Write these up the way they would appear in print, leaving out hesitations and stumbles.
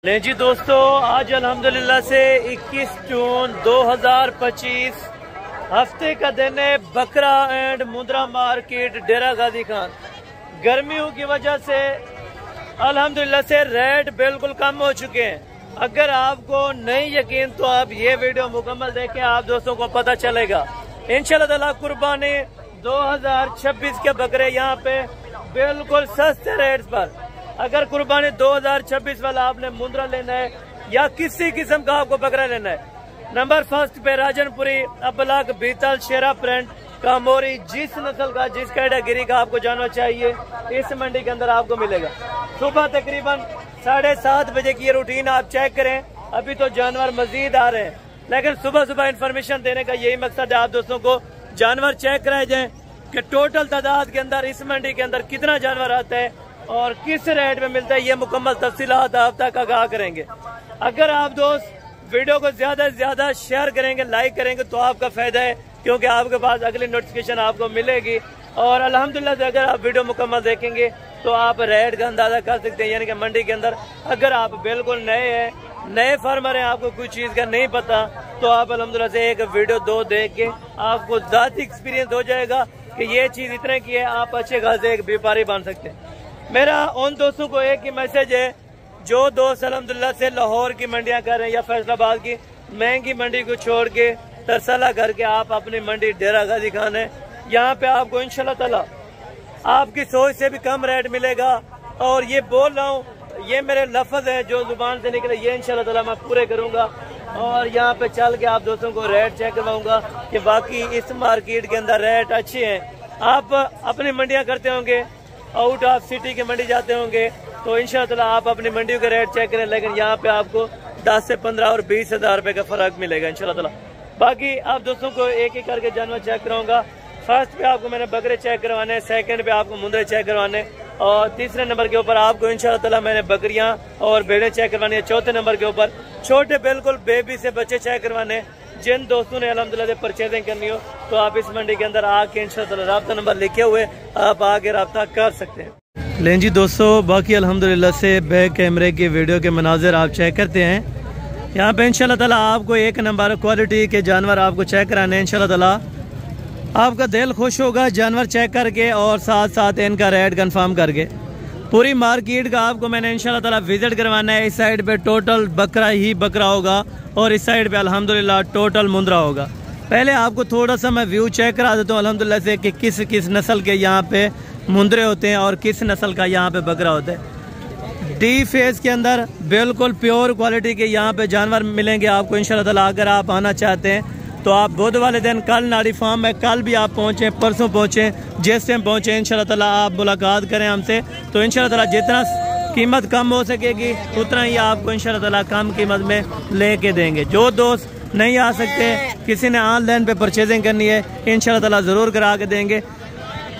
नहीं जी दोस्तों, आज अल्हम्दुलिल्लाह से 21 जून 2025 हफ्ते का दिन है। बकरा एंड मुंद्रा मार्केट डेरा गाजी खान। गर्मियों की वजह से अल्हम्दुलिल्लाह से रेट बिल्कुल कम हो चुके हैं। अगर आपको नहीं यकीन तो आप ये वीडियो मुकम्मल देखें, आप दोस्तों को पता चलेगा। इंशाल्लाह ताला कुर्बानी 2026 के बकरे यहाँ पे बिल्कुल सस्ते रेट पर। अगर कुर्बानी 2026 वाला आपने मुंद्रा लेना है या किसी किस्म का आपको बकरा लेना है, नंबर फर्स्ट पे राजनपुरी, अबलग, बीतल, शेरा प्रिंट, कामोरी, जिस नस्ल का जिस कैटेगरी का आपको जानवर चाहिए इस मंडी के अंदर आपको मिलेगा। सुबह तकरीबन 7:30 बजे की ये रूटीन आप चेक करें। अभी तो जानवर मजीद आ रहे हैं, लेकिन सुबह सुबह इंफॉर्मेशन देने का यही मकसद है, आप दोस्तों को जानवर चेक कराए जाए कि टोटल तादाद के अंदर इस मंडी के अंदर कितना जानवर आता है और किस रेट में मिलता है। ये मुकम्मल तफसीलात आप तक आगाह करेंगे। अगर आप दोस्त वीडियो को ज्यादा से ज्यादा शेयर करेंगे, लाइक करेंगे तो आपका फायदा है, क्योंकि आपके पास अगली नोटिफिकेशन आपको मिलेगी। और अल्हम्दुलिल्लाह से अगर आप वीडियो मुकम्मल देखेंगे तो आप रेट का अंदाजा कर सकते हैं। यानी कि मंडी के अंदर अगर आप बिल्कुल नए हैं, नए फार्मर हैं, आपको कुछ चीज का नहीं पता, तो आप अल्हम्दुलिल्लाह से एक वीडियो 2 देख के आपको ज़ाती एक्सपीरियंस हो जाएगा कि ये चीज इतने की है, आप अच्छे खासे एक व्यापारी बन सकते हैं। मेरा उन दोस्तों को एक ही मैसेज है, जो दोस्त अल्हम्दुलिल्लाह से लाहौर की मंडियां कर रहे हैं या फैसलाबाद की महंगी मंडी को छोड़ के तरसला करके आप अपनी मंडी डेरा गाजी खान है, यहाँ पे आपको इंशाल्लाह ताला आपकी सोच से भी कम रेट मिलेगा। और ये बोल रहा हूँ, ये मेरे लफ्ज है जो जुबान से निकले, ये इंशाल्लाह ताला मैं पूरे करूँगा। और यहाँ पे चल के आप दोस्तों को रेट चेक करवाऊंगा कि बाकी इस मार्केट के अंदर रेट अच्छे हैं। आप अपनी मंडियाँ करते होंगे, आउट ऑफ सिटी की मंडी जाते होंगे, तो इंशाअल्लाह आप अपनी मंडियों के रेट चेक करें, लेकिन यहाँ पे आपको 10 से 15 और 20 हज़ार रुपए का फर्क मिलेगा इंशाअल्लाह। बाकी आप दोस्तों को एक एक करके जानवर चेक कराऊंगा। फर्स्ट पे आपको मैंने बकरे चेक करवाने, सेकंड पे आपको मुंद्रे चेक करवाने, और तीसरे नंबर के ऊपर आपको इंशाअल्लाह मैंने बकरियां और भेड़ें चेक करवानी है। चौथे नंबर के ऊपर छोटे बिल्कुल बेबी से बच्चे चेक करवाने। जिन दोस्तों ने अल्हम्दुलिल्लाह से परचेजिंग करनी हो तो आप इस मंडी के अंदर आके इंशाअल्लाह राब्ता नंबर लिखे हुए आप आके राब्ता कर सकते हैं। लें जी दोस्तों, बाकी अल्हम्दुलिल्लाह से बैक कैमरे की वीडियो के मनाजिर आप चेक करते हैं। यहाँ पे इंशाअल्लाह ताला आपको एक नंबर क्वालिटी के जानवर आपको चेक कराने हैं। इंशाअल्लाह ताला आपका दिल खुश होगा जानवर चेक करके और साथ साथ इनका रेट कंफर्म करके। पूरी मार्केट का आपको मैंने इंशाल्लाह ताला विजिट करवाना है। इस साइड पे टोटल बकरा ही बकरा होगा और इस साइड पे अल्हम्दुलिल्लाह टोटल मुंद्रा होगा। पहले आपको थोड़ा सा मैं व्यू चेक करा देता हूँ अल्हम्दुलिल्लाह से कि किस किस नस्ल के यहाँ पे मुंद्रे होते हैं और किस नस्ल का यहाँ पे बकरा होता है। डी फेस के अंदर बिल्कुल प्योर क्वालिटी के यहाँ पे जानवर मिलेंगे आपको इंशाल्लाह ताला। अगर आप आना चाहते हैं तो आप बुध वाले दिन कल नाड़ी फार्म में कल भी आप पहुँचे, परसों पहुँचे, जिस टाइम पहुँचे इंशाल्लाह ताला आप मुलाकात करें हमसे, तो इंशाल्लाह ताला जितना कीमत कम हो सकेगी उतना ही आपको इंशाल्लाह ताला कम कीमत में लेके देंगे। जो दोस्त नहीं आ सकते, किसी ने ऑनलाइन पे परचेजिंग करनी है, इंशाल्लाह ताला ज़रूर करा के देंगे।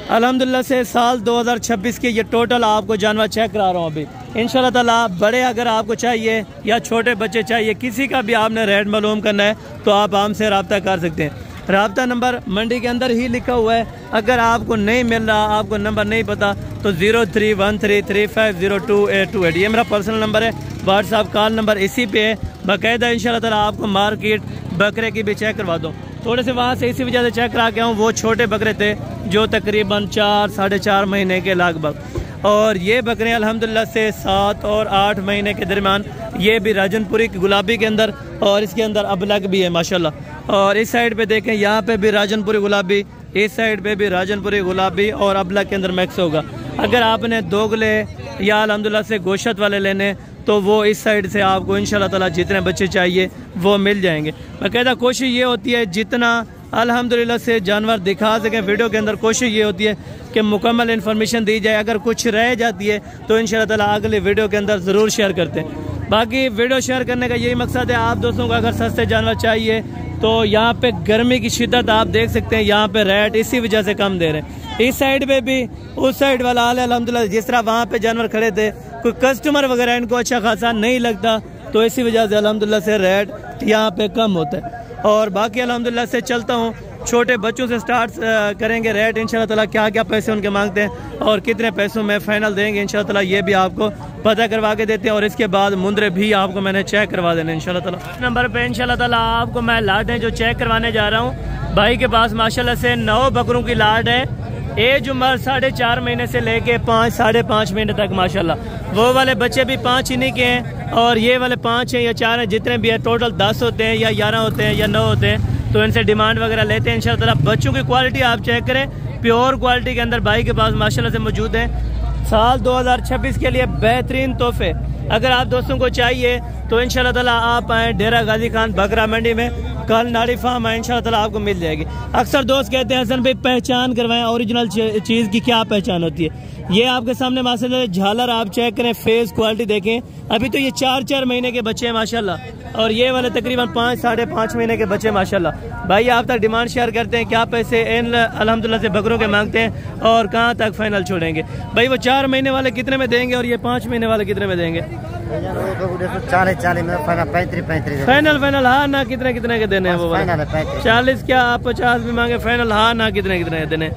अल्हम्दुलिल्लाह से साल 2026 के ये टोटल आपको जानवर चेक करा रहा हूँ अभी इंशाल्लाह ताला। बड़े अगर आपको चाहिए या छोटे बच्चे चाहिए, किसी का भी आपने रेट मालूम करना है तो आप हमसे रब्ता कर सकते हैं। रब्ता नंबर मंडी के अंदर ही लिखा हुआ है। अगर आपको नहीं मिल रहा, आपको नंबर नहीं पता, तो 0313350288 ये मेरा पर्सनल नंबर है। व्हाट्सअप कॉल नंबर इसी पे है। बाकायदा इंशाल्लाह ताला आपको मार्केट बकरे की भी चेक करवा दो। थोड़े से वहाँ से इसी वजह से चेक करा के आऊँ, वो छोटे बकरे थे जो तकरीबन 4 साढ़े 4 महीने के लगभग, और ये बकरे अल्हम्दुलिल्लाह से 7 और 8 महीने के दरमियान। ये भी राजनपुरी की गुलाबी के अंदर, और इसके अंदर अबलग भी है माशाल्लाह। और इस साइड पे देखें, यहाँ पे भी राजनपुरी गुलाबी, इस साइड पे भी राजनपुरी गुलाबी और अबलग के अंदर मिक्स होगा। अगर आपने दोगले या अल्हम्दुलिल्लाह से गोशत वाले लेने तो वो इस साइड से आपको इंशाल्लाह ताला जितने बच्चे चाहिए वो मिल जाएंगे। बाकायदा कोशिश ये होती है जितना अल्हम्दुलिल्लाह से जानवर दिखा सकें वीडियो के अंदर, कोशिश ये होती है कि मुकम्मल इन्फॉर्मेशन दी जाए। अगर कुछ रह जाती है तो इंशाल्लाह ताला अगले वीडियो के अंदर ज़रूर शेयर करते हैं। बाकी वीडियो शेयर करने का यही मकसद है, आप दोस्तों को अगर सस्ते जानवर चाहिए तो यहाँ पे गर्मी की शिद्दत आप देख सकते हैं, यहाँ पे रेट इसी वजह से कम दे रहे हैं। इस साइड पे भी उस साइड वाला हाल है अल्हम्दुलिल्लाह। जिस तरह वहाँ पे जानवर खड़े थे, कोई कस्टमर वगैरह इनको अच्छा खासा नहीं लगता, तो इसी वजह से अल्हम्दुलिल्लाह से रेट यहाँ पे कम होता है। और बाकी अल्हम्दुलिल्लाह से चलता हूँ छोटे बच्चों से स्टार्ट करेंगे रेट इंशाल्लाह ताला, क्या क्या पैसे उनके मांगते हैं और कितने पैसों में फाइनल देंगे इंशाल्लाह ताला, ये भी आपको पता करवा के देते हैं। और इसके बाद मुंद्रे भी आपको मैंने चेक करवा देने इंशाल्लाह ताला। नंबर पे इंशाल्लाह ताला आपको मैं लाटें जो चेक करवाने जा रहा हूँ। भाई के पास माशाल्लाह से 9 बकरों की लाट है। एज उम्र 4.5 महीने से लेके 5 साढ़े 5 महीने तक माशाल्लाह। वो वाले बच्चे भी 5 इन्हीं के हैं और ये वाले 5 हैं या 4 हैं, जितने भी है टोटल 10 होते हैं या 11 होते हैं या 9 होते हैं। तो इनसे डिमांड वगैरह लेते हैं इंशाल्लाह ताला। बच्चों की क्वालिटी आप चेक करें, प्योर क्वालिटी के अंदर भाई के पास माशाल्लाह से मौजूद है। साल 2026 के लिए बेहतरीन तोहफे अगर आप दोस्तों को चाहिए तो इंशाल्लाह ताला आप आए डेरा गाजी खान बकरा मंडी में, कल नाड़ी फार्म है, इंशाल्लाह ताला आपको मिल जाएगी। अक्सर दोस्त कहते हैं हसन भाई पहचान करवाएं, ओरिजिनल चीज़ की क्या पहचान होती है। ये आपके सामने माशाल्लाह झालर आप चेक करें, फेस क्वालिटी देखें। अभी तो ये 4-4 महीने के बच्चे हैं माशाल्लाह, और ये वाले तकरीबन 5 साढ़े 5 महीने के बच्चे माशाल्लाह। भाई आप तक डिमांड शेयर करते हैं, क्या पैसे इन अल्हम्दुलिल्लाह से बकरों के मांगते हैं और कहाँ तक फाइनल छोड़ेंगे। भाई वो 4 महीने वाले कितने में देंगे और ये 5 महीने वाले कितने में देंगे? 40 में फाइनल हाँ ना कितने कितने के देने हैं वो वाले? 40 क्या आप 50 भी मांगे फाइनल हाँ ना कितने कितने के देने?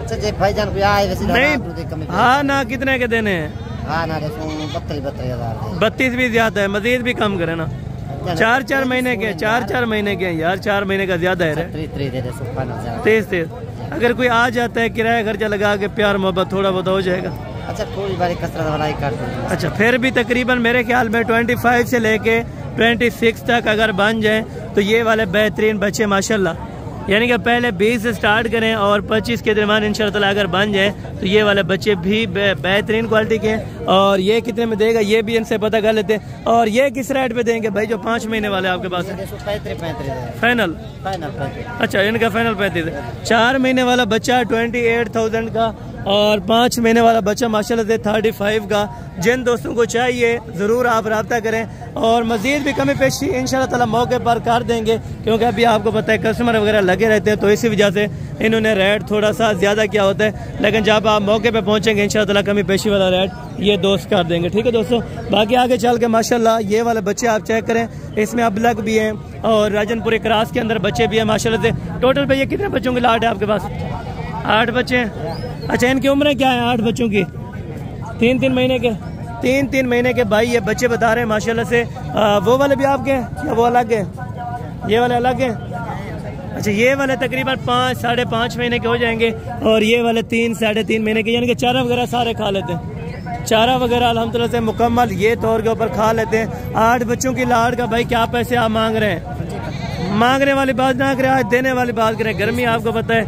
नहीं हाँ ना कितने के देने हैं? 32 भी ज्यादा है, मजीद भी कम करे ना। 4-4 महीने के 4-4 महीने के यार, 4 महीने का ज्यादा है। 30 अगर कोई आ जाता है किराया खर्चा लगा के, प्यार मोहब्बत थोड़ा बहुत हो जाएगा। अच्छा थोड़ी बारी कसरत वाला ही कर देंगे। अच्छा फिर भी तकरीबन मेरे ख्याल में 25 से लेके 26 तक अगर बन जाए तो ये वाले बेहतरीन बच्चे माशाल्लाह, यानी कि पहले 20 से स्टार्ट करें और 25 के दरमियान इंशाल्लाह ताला अगर बन जाए तो ये वाले बच्चे भी बेहतरीन क्वालिटी के हैं। और ये कितने में देगा ये भी इनसे पता कर लेते हैं। और ये किस रेट पे देंगे भाई जो 5 महीने वाले आपके पास है? 35 फाइनल। अच्छा इनका फाइनल 35 है। 4 महीने वाला बच्चा 28,000 का और 5 महीने वाला बच्चा माशाल्लाह से 35 का। जिन दोस्तों को चाहिए ज़रूर आप रब्ता करें और मज़ीद भी कमी पेशी इंशाल्लाह ताला मौके पर कर देंगे, क्योंकि अभी आपको पता है कस्टमर वगैरह लगे रहते हैं, तो इसी वजह से इन्होंने रेट थोड़ा सा ज़्यादा किया होता है। लेकिन जब आप मौके पर पहुँचेंगे इंशाल्लाह ताला कमी पेशी वाला रेट ये दोस्त कर देंगे। ठीक है दोस्तों, बाकी आगे चल के माशाल्लाह ये वाले बच्चे आप चेक करें, इसमें अबलग भी हैं और राजनपुरी क्रॉस के अंदर बच्चे भी हैं माशाल्लाह से। टोटल पे ये कितने बच्चों की लाट है आपके पास? 8 बच्चे हैं। अच्छा इनकी उम्रें क्या है 8 बच्चों की? 3-3 महीने के 3-3 महीने के भाई ये बच्चे बता रहे हैं माशाल्लाह से। वो वाले भी आपके हैं या वो अलग है? ये वाले अलग हैं। अच्छा ये वाले तकरीबन 5 साढ़े 5 महीने के हो जाएंगे और ये वाले 3 साढ़े 3 महीने के, यानी कि चारा वगैरह सारे खा लेते हैं। चारा वगैरह अल्हम्दुलिल्लाह से मुकम्मल ये तौर के ऊपर खा लेते हैं। 8 बच्चों की लाट का भाई क्या पैसे आप मांग रहे हैं? मांगने वाली बात ना करें, आज देने वाली बात करें। गर्मी आपको पता है।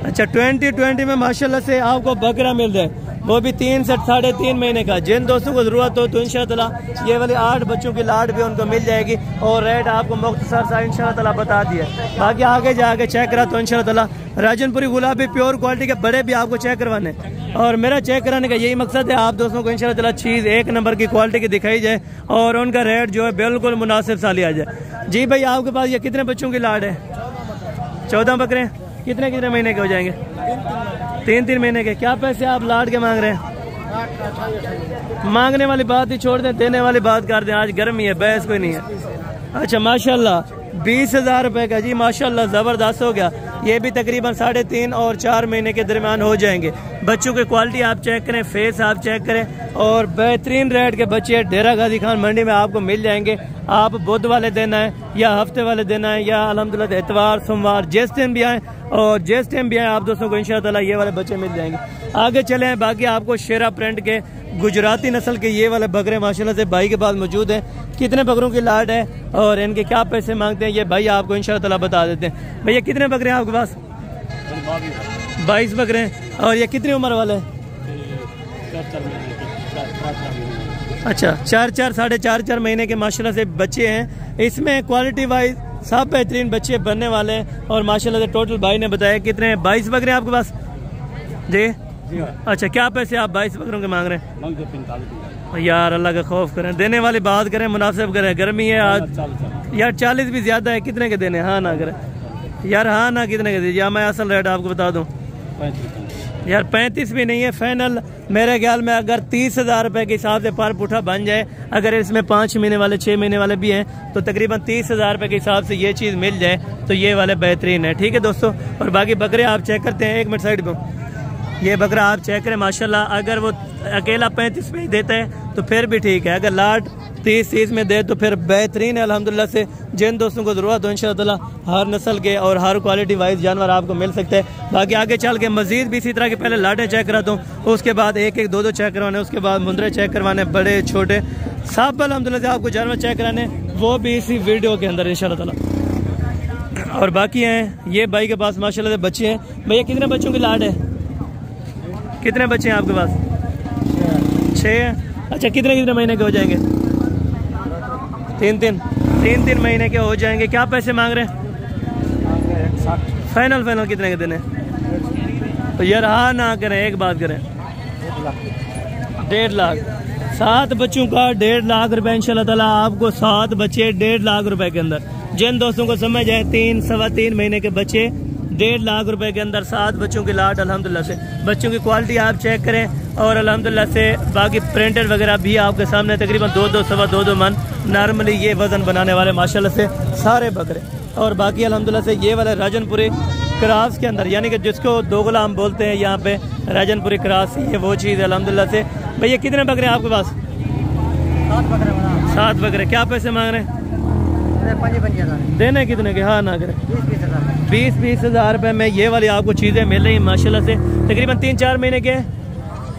अच्छा 2020 में माशाल्लाह से आपको बकरा मिल जाए, वो भी 3 से साढ़े 3 महीने का। जिन दोस्तों को ज़रूरत हो तो इंशाल्लाह ताला ये वाली 8 बच्चों की लाट भी उनको मिल जाएगी और रेट आपको मुख्तसर सा इंशाल्लाह ताला बता दिया। बाकी आगे जाके चेक करा तो इंशाल्लाह ताला राजनपुरी गुलाबी प्योर क्वालिटी के बड़े भी आपको चेक करवाने, और मेरा चेक कराने का यही मकसद है आप दोस्तों को इंशाल्लाह ताला चीज़ 1 नंबर की क्वालिटी की दिखाई जाए और उनका रेट जो है बिल्कुल मुनासिब सा लिया जाए। जी भाई आपके पास ये कितने बच्चों की लाट है? 14 बकरे। कितने कितने महीने के हो जाएंगे? 3-3 महीने के। क्या पैसे आप लाट के मांग रहे हैं? मांगने वाली बात ही छोड़ दें, देने वाली बात कर दें। आज गर्मी है, बहस कोई नहीं है। अच्छा माशाल्लाह 20,000 रुपए का जी, माशाल्लाह ज़बरदस्त हो गया। ये भी तकरीबन 3.5 और 4 महीने के दरमियान हो जाएंगे। बच्चों की क्वालिटी आप चेक करें, फेस आप चेक करें और बेहतरीन रेट के बच्चे डेरा गाजी खान मंडी में आपको मिल जाएंगे। आप बुध वाले दिन आए या हफ्ते वाले दिन आए या अल्हम्दुलिल्लाह इतवार सोमवार जिस दिन भी आए और जिस टाइम भी आए आप दोस्तों को इंशाअल्लाह ताला ये वाले बच्चे मिल जाएंगे। आगे चले हैं, बाकी आपको शेरा प्रिंट के गुजराती नस्ल के ये वाले बकरे माशाल्लाह से भाई के पास मौजूद हैं। कितने बकरों की लाट है और इनके क्या पैसे मांगते हैं ये भाई आपको इंशाअल्लाह ताला बता देते हैं। भैया कितने बकरे हैं आपके पास? 22 बकरे हैं। और ये कितनी उम्र वाले हैं? अच्छा 4-4 साढ़े 4 महीने के माशाल्लाह से बच्चे हैं। इसमें क्वालिटी वाइज सब बेहतरीन बच्चे बनने वाले हैं और माशाल्लाह से टोटल भाई ने बताया कितने 22 बकरे हैं आपके पास जी? अच्छा क्या पैसे आप 22 बकरों के मांग रहे हैं? यार अल्लाह का खौफ करें, देने वाली बात करें, मुनासिब करें। गर्मी है आज यार, 40 भी ज्यादा है। कितने के देने? हाँ ना करें यार, हाँ ना कितने के दीजिए? मैं असल रेट आपको बता दूं यार 35 भी नहीं है फाइनल, मेरे ख्याल में अगर 30,000 रुपए के हिसाब से पर पुठा बन जाए, अगर इसमें 5 महीने वाले 6 महीने वाले भी हैं तो तकरीबन 30,000 रुपए के हिसाब से ये चीज़ मिल जाए तो ये वाले बेहतरीन है। ठीक है दोस्तों, और बाकी बकरे आप चेक करते हैं, 1 मिनट साइड पर, ये बकरा आप चेक करें माशाल्लाह। अगर वो अकेला 35 में ही देता है तो फिर भी ठीक है, अगर लाट 30 में दे तो फिर बेहतरीन है अल्हम्दुलिल्लाह से। जिन दोस्तों को ज़रूरत हो इंशाअल्लाह हर नस्ल के और हर क्वालिटी वाइज जानवर आपको मिल सकते हैं। बाकी आगे चल के मजीद भी इसी तरह के पहले लाटें चेक कराता हूँ, उसके बाद 1-1 2-2 चेक करवाने, उसके बाद मुंदरे चेक करवाने, बड़े छोटे सब अल्हम्दुलिल्लाह से आपको जानवर चेक कराने, वो भी इसी वीडियो के अंदर इंशाअल्लाह ताला। और बाकी हैं ये भाई के पास माशाल्लाह से बच्चे हैं। भैया कितने बच्चों की लाट है, कितने बच्चे हैं आपके पास? 6 हैं। अच्छा कितने कितने महीने के हो जाएंगे? 3 महीने के हो जाएंगे। क्या पैसे मांग रहे हैं? फाइनल कितने के देने? तो यार हाँ ना करें, एक बात करें, 1.5 लाख। 7 बच्चों का 1.5 लाख रुपए इंशाल्लाह ताला आपको, 7 बच्चे 1.5 लाख रुपए के अंदर। जिन दोस्तों को समझ आए 3 सवा 3 महीने के बच्चे 1.5 लाख रुपए के अंदर 7 बच्चों की लाट अल्हम्दुलिल्लाह से। बच्चों की क्वालिटी आप चेक करें और अल्हम्दुलिल्लाह से बाकी प्रिंटेड वगैरह भी आपके सामने, तकरीबन 2-2 सवा 2-2 मन नॉर्मली ये वजन बनाने वाले माशाल्लाह से सारे बकरे। और बाकी अल्हम्दुलिल्लाह से ये वाले राजनपुरी क्रास के अंदर, यानी कि जिसको दोगला हम बोलते हैं यहाँ पे, राजनपुरी क्रास, ये वो चीज़ है अल्हम्दुलिल्लाह से। भैया कितने बकरे हैं आपके पास? 7 बकरे। क्या पैसे मांग रहे हैं? देने कितने के? हाँ ना करें, 20-20 हज़ार रुपये में ये वाली आपको चीज़ें मिल रही हैं माशाल्लाह से। तकरीबन 3-4 महीने के,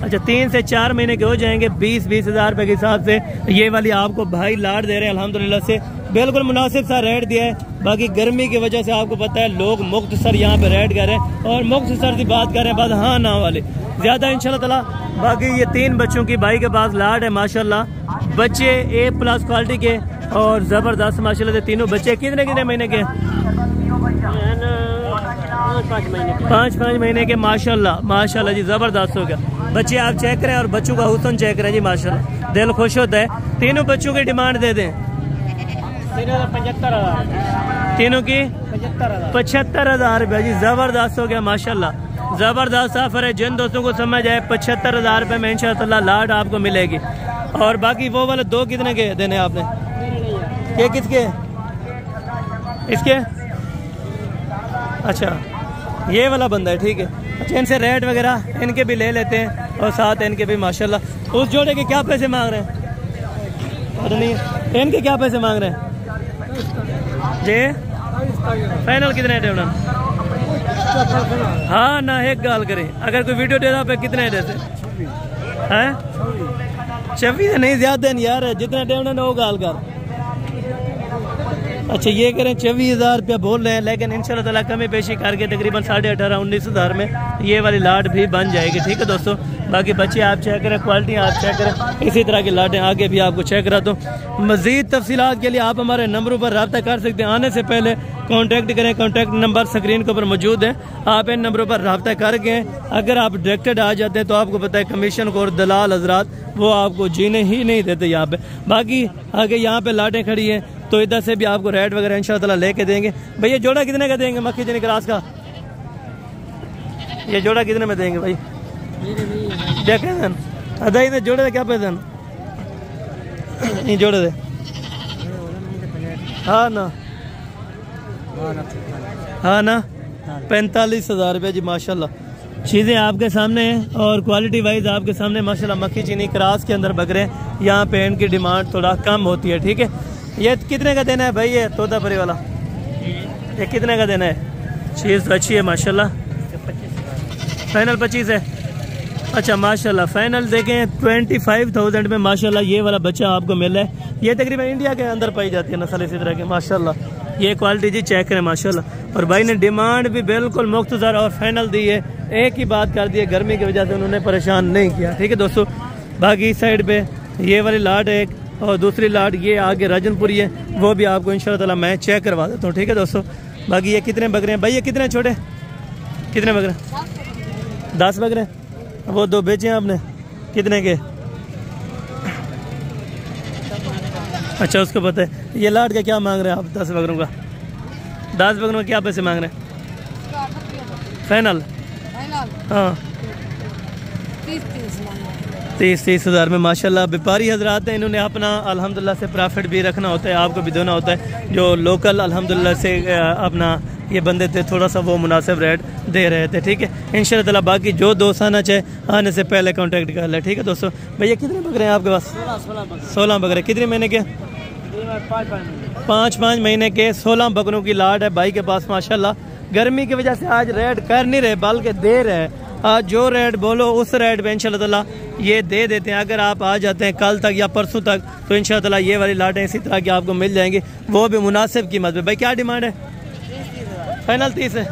अच्छा 3 से 4 महीने के हो जाएंगे। 20-20 हज़ार रुपये के हिसाब से ये वाली आपको भाई लाट दे रहे हैं अल्हम्दुलिल्लाह से। बिल्कुल मुनासिब सा रेट दिया है। बाकी गर्मी की वजह से आपको पता है लोग मुख्तसर यहाँ पे रेट कर रहे हैं और मुख्तसर की बात कर रहे हैं, बात हाँ ना वाले ज़्यादा इंशाल्लाह ताला। बाकी ये 3 बच्चों की भाई के पास लाट है माशाल्लाह। बच्चे A+ क्वालिटी के और ज़बरदस्त माशाल्लाह से तीनों बच्चे। कितने महीने के? 5 महीने के माशाल्लाह जी, ज़बरदस्त हो गया। बच्चे आप चेक करें और बच्चों का हुस्न चेक करें जी माशाल्लाह, दिल खुश होता है। तीनों बच्चों की डिमांड दे दें। 75,000 तीनों की 75,000 रुपये जी, ज़बरदस्त हो गया माशाल्लाह। ज़बरदस्त ऑफर है, जिन दोस्तों को समझ आए 75,000 रुपये में इंशाअल्लाह लाट आपको मिलेगी। और बाकी वो वाले 2 कितने के देने आपने? ये किसके? इसके? अच्छा ये वाला बंदा है, ठीक है। अच्छा इनसे रेट वगैरह इनके भी ले लेते हैं और साथ इनके भी माशाल्लाह। उस जोड़े के क्या पैसे मांग रहे हैं? पता नहीं इनके क्या पैसे मांग रहे हैं जी? फाइनल कितने है? हाँ ना एक गाल करें, अगर कोई वीडियो दे रहा पे कितने देते हैं? 26 नहीं ज़्यादा नहीं यार, जितने दे वो गाल कर। अच्छा ये करें 24,000 रुपया बोल रहे हैं, लेकिन इंशाल्लाह ताला कमी पेशी करके तकरीबन 18,500-19 हज़ार में ये वाली लाट भी बन जाएगी। ठीक है दोस्तों, बाकी बच्चे आप चेक करें, क्वालिटी आप चेक करें, इसी तरह की लाटें आगे भी आपको चेक करा दो। मज़ीद तफसीलात के लिए आप हमारे नंबरों पर रब्ता कर सकते हैं। आने से पहले कॉन्टैक्ट करें, कॉन्टैक्ट नंबर स्क्रीन के ऊपर मौजूद है, आप इन नंबरों पर रब्ता करके अगर आप डायरेक्टेड आ जाते हैं तो आपको पता है कमीशन को और दलाल हजरात वो आपको जीने ही नहीं देते यहाँ पे। बाकी आगे यहाँ पे लाटें खड़ी हैं तो इधर से भी आपको रेट वगैरह इंशाअल्लाह लेके देंगे। भैया जोड़ा कितने का देंगे मक्खी जनी क्रास का? ये जोड़ा कितने में देंगे भाई? देखें अदा इधर जोड़े दे क्या पैसे नहीं जोड़े दे? हाँ ना 45,000 रुपये जी माशाल्लाह। चीज़ें आपके सामने हैं और क्वालिटी वाइज आपके सामने माशाल्लाह। मक्खी चीनी क्रास के अंदर बकरे, यहाँ पे इनकी डिमांड थोड़ा कम होती है। ठीक है, ये कितने का देना है भाई? ये तोतापुरी वाला ये कितने का देना है? चीज़ तो अच्छी है माशाल्लाह। फाइनल 25 है। अच्छा माशाल्लाह फाइनल देखें 25,000 में माशाल्लाह ये वाला बच्चा आपको मिल रहा है। ये तकरीबन इंडिया के अंदर पाई जाती है नस्ल इसी तरह के माशाल्लाह। ये क्वालिटी जी चेक करें माशाल्लाह। और भाई ने डिमांड भी बिल्कुल मुख्तसर और फाइनल दी है, एक ही बात कर दी है, गर्मी की वजह से उन्होंने परेशान नहीं किया। ठीक है दोस्तों, बाकी इस साइड पे ये वाली लाट है एक और दूसरी लाट ये आगे राजनपुरी है, वो भी आपको इंशाल्लाह ताला मैं चेक करवा देता हूँ। ठीक है दोस्तों, बाकी ये कितने बकरे हैं भाई? ये कितने छोटे कितने बकरे? 10 बकरे। वो 2 बेचे हैं आपने, कितने के? अच्छा उसको पता है। ये लाट का क्या मांग रहे हैं आप? 10 बकरों का 10 बकरों का क्या पैसे मांग रहे हैं? फाइनल? हाँ 30 हज़ार में माशाल्लाह। व्यापारी हजरात हैं, इन्होंने अपना अल्हम्दुलिल्लाह से प्रॉफिट भी रखना होता है, आपको भी देना होता है। जो लोकल अल्हम्दुलिल्लाह से अपना ये बंदे थे, थोड़ा सा वो मुनासिब रेट दे रहे थे, ठीक है इंशाल्लाह ताला। बाकी जो दोस्त आना चाहे आने से पहले कांटेक्ट कर ले, ठीक है दोस्तों। भैया कितने बकरे हैं आपके पास? 16 बकरे। कितने महीने के? 5 महीने के 16 बकरों की लाट है भाई के पास माशाल्लाह। गर्मी की वजह से आज रेट कर नहीं रहे बल्कि दे रहे। आज जो रेट बोलो उस रेट पे इंशाल्लाह ताला ये दे देते हैं। अगर आप आ जाते हैं कल तक या परसों तक तो इंशाल्लाह ताला ये वाली लाटें इसी तरह की आपको मिल जाएंगी, वो भी मुनासिब कीमत पे। भाई क्या डिमांड है? फाइनल 30 है,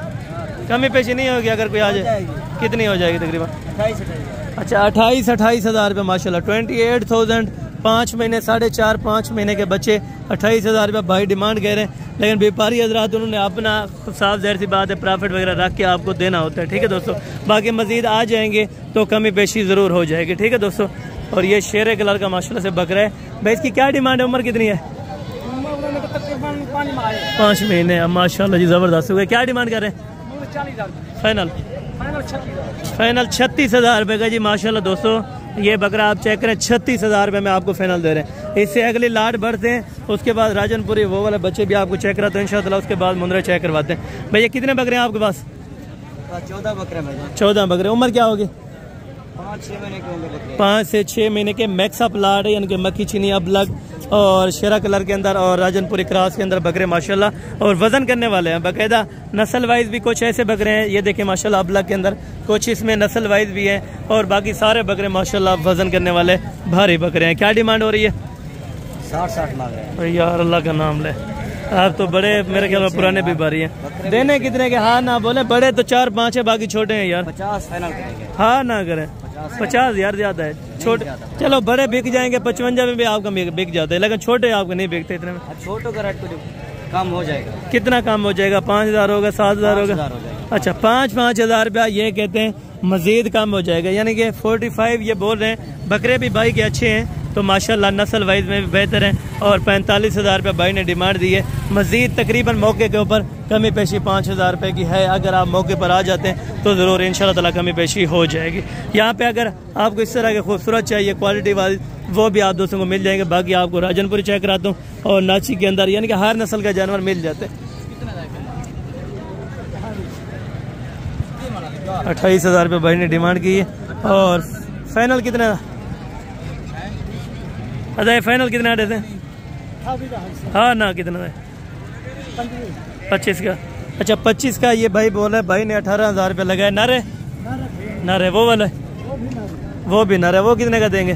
कमी पेशी नहीं होगी अगर कोई आ जाए? कितनी हो जाएगी तकरीबन? 28। अच्छा 28 हज़ार रुपये माशाल्लाह। 28,000 5 महीने 4.5 5 महीने के बच्चे 28 हज़ार रुपये भाई डिमांड कह रहे हैं। लेकिन व्यापारी हजरात उन्होंने अपना साफ ज़ाहिर सी बात है प्रॉफिट वगैरह रख के आपको देना होता है, ठीक है दोस्तों। बाकी मज़ीद आ जाएंगे तो कमी पेशी ज़रूर हो जाएगी, ठीक है दोस्तों। और ये शेरे कलर का माशाल्लाह से बकरा है भाई। इसकी क्या डिमांड है? उम्र कितनी है? 5 महीने। अब माशाल्लाह जी ज़बरदस्त हो गए। क्या डिमांड कर रहे हैं? फाइनल 36 हज़ार रुपये का जी माशाल्लाह दोस्तों। ये बकरा आप चेक करें 36 हज़ार रुपये में आपको फाइनल दे रहे हैं। इससे अगली लाट बढ़ते हैं, उसके बाद राजनपुरी वो वाले बच्चे भी आपको चेक कराते हैं इंशाल्लाह। उसके बाद मुंद्रे चेक करवाते हैं। भैया कितने बकरे हैं आपके पास? 14 बकरे भाई। 14 बकरे। उम्र क्या होगी? 5-6 महीने के होंगे। 5 से 6 महीने के मैक्सअप लाट है, यानी कि मक्खी चीनी अबलग और शेरा कलर के अंदर और राजनपुरी क्रॉस के अंदर बकरे माशाल्लाह। और वजन करने वाले हैं बाकायदा। नस्ल वाइज भी कुछ ऐसे बकरे हैं, ये देखें माशाल्लाह अबलग के अंदर कुछ इसमें नस्ल वाइज भी हैं। और बाकी सारे बकरे माशाल्लाह वजन करने वाले भारी बकरे हैं। क्या डिमांड हो रही है? 60 मांग रहे हैं यार अल्लाह का नाम ले। आप तो बड़े मेरे ख्याल में पुराने व्यापारी हैं। देने कितने के? हाँ ना बोले। बड़े तो 4-5 है, बाकी छोटे हैं यार। 50 फाइनल करेंगे। हाँ ना करें 50 यार ज्यादा है। छोटे चलो बड़े बिक जाएंगे, 55 में भी आपका बिक जाता है, लेकिन छोटे आपको नहीं बिकते इतने में। छोटों का रेट कम हो जाएगा। कितना कम हो जाएगा? 5,000 होगा, 7,000 होगा? अच्छा 5-5 हज़ार रुपया ये कहते हैं मजीद कम हो जाएगा, यानी कि 45 ये बोल रहे हैं। बकरे भी भाई के अच्छे हैं तो माशाल्लाह नस्ल वाइज में भी बेहतर हैं। और 45 हज़ार रुपये भाई ने डिमांड दी है। मजीद तकरीबन मौके के ऊपर कमी पेशी 5 हज़ार रुपये की है। अगर आप मौके पर आ जाते हैं तो ज़रूर इंशाल्लाह ताला कमी पेशी हो जाएगी। यहाँ पे अगर आपको इस तरह के खूबसूरत चाहिए क्वालिटी वाली, वो भी आप दोस्तों को मिल जाएंगे। बाकी आपको राजनपुरी चेक कराता हूँ और नाची के अंदर यानी कि हर नस्ल का जानवर मिल जाते हैं। 28 हज़ार रुपये भाई ने डिमांड की है। और फाइनल कितना? अच्छा फाइनल कितना देते हैं? हाँ ना कितना है? 25 का। अच्छा 25 का ये भाई बोल रहे हैं। भाई ने 18 हज़ार रुपये लगाए। नारे नारे वो वाला वो भी नारे। वो कितने का देंगे?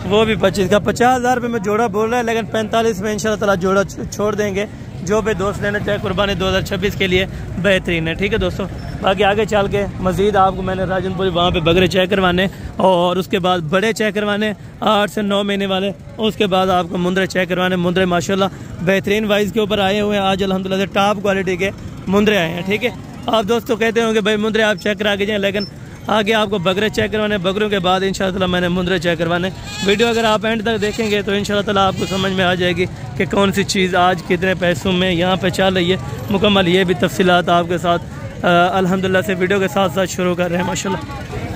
वो भी 25 का। 50 हज़ार रुपये में जोड़ा बोल रहा है, लेकिन 45 में इंशाल्लाह ताला जोड़ा छोड़ देंगे। जो भी दोस्त लेना चाहे कुर्बानी 2026 के लिए बेहतरीन है, ठीक है दोस्तों। बाकी आगे चल के मज़ीद आपको मैंने राजनपुरी वहाँ पे बकरे चेक करवाने और उसके बाद बड़े चेक करवाने 8 से 9 महीने वाले। उसके बाद आपको मुंद्रे चेक करवाने। मुंद्रे माशाल्लाह बेहतरीन वाइज के ऊपर आए हुए हैं आज अल्हम्दुलिल्लाह से। टॉप क्वालिटी के मुंद्रे आए हैं, ठीक है। आप दोस्तों कहते होंगे भाई मुंद्रे आप चेक करा के जाएँ, लेकिन आगे आपको बकरे चेक करवाने, बकरों के बाद इंशाल्लाह ताला मैंने मुंद्रे चेक करवाने। वीडियो अगर आप एंड तक देखेंगे तो इंशाल्लाह ताला आपको समझ में आ जाएगी कि कौन सी चीज़ आज कितने पैसों में यहाँ पे चल रही है। मुकम्मल ये भी तफसीलात आपके साथ अल्हम्दुलिल्लाह से वीडियो के साथ साथ शुरू कर रहे हैं माशाल्लाह।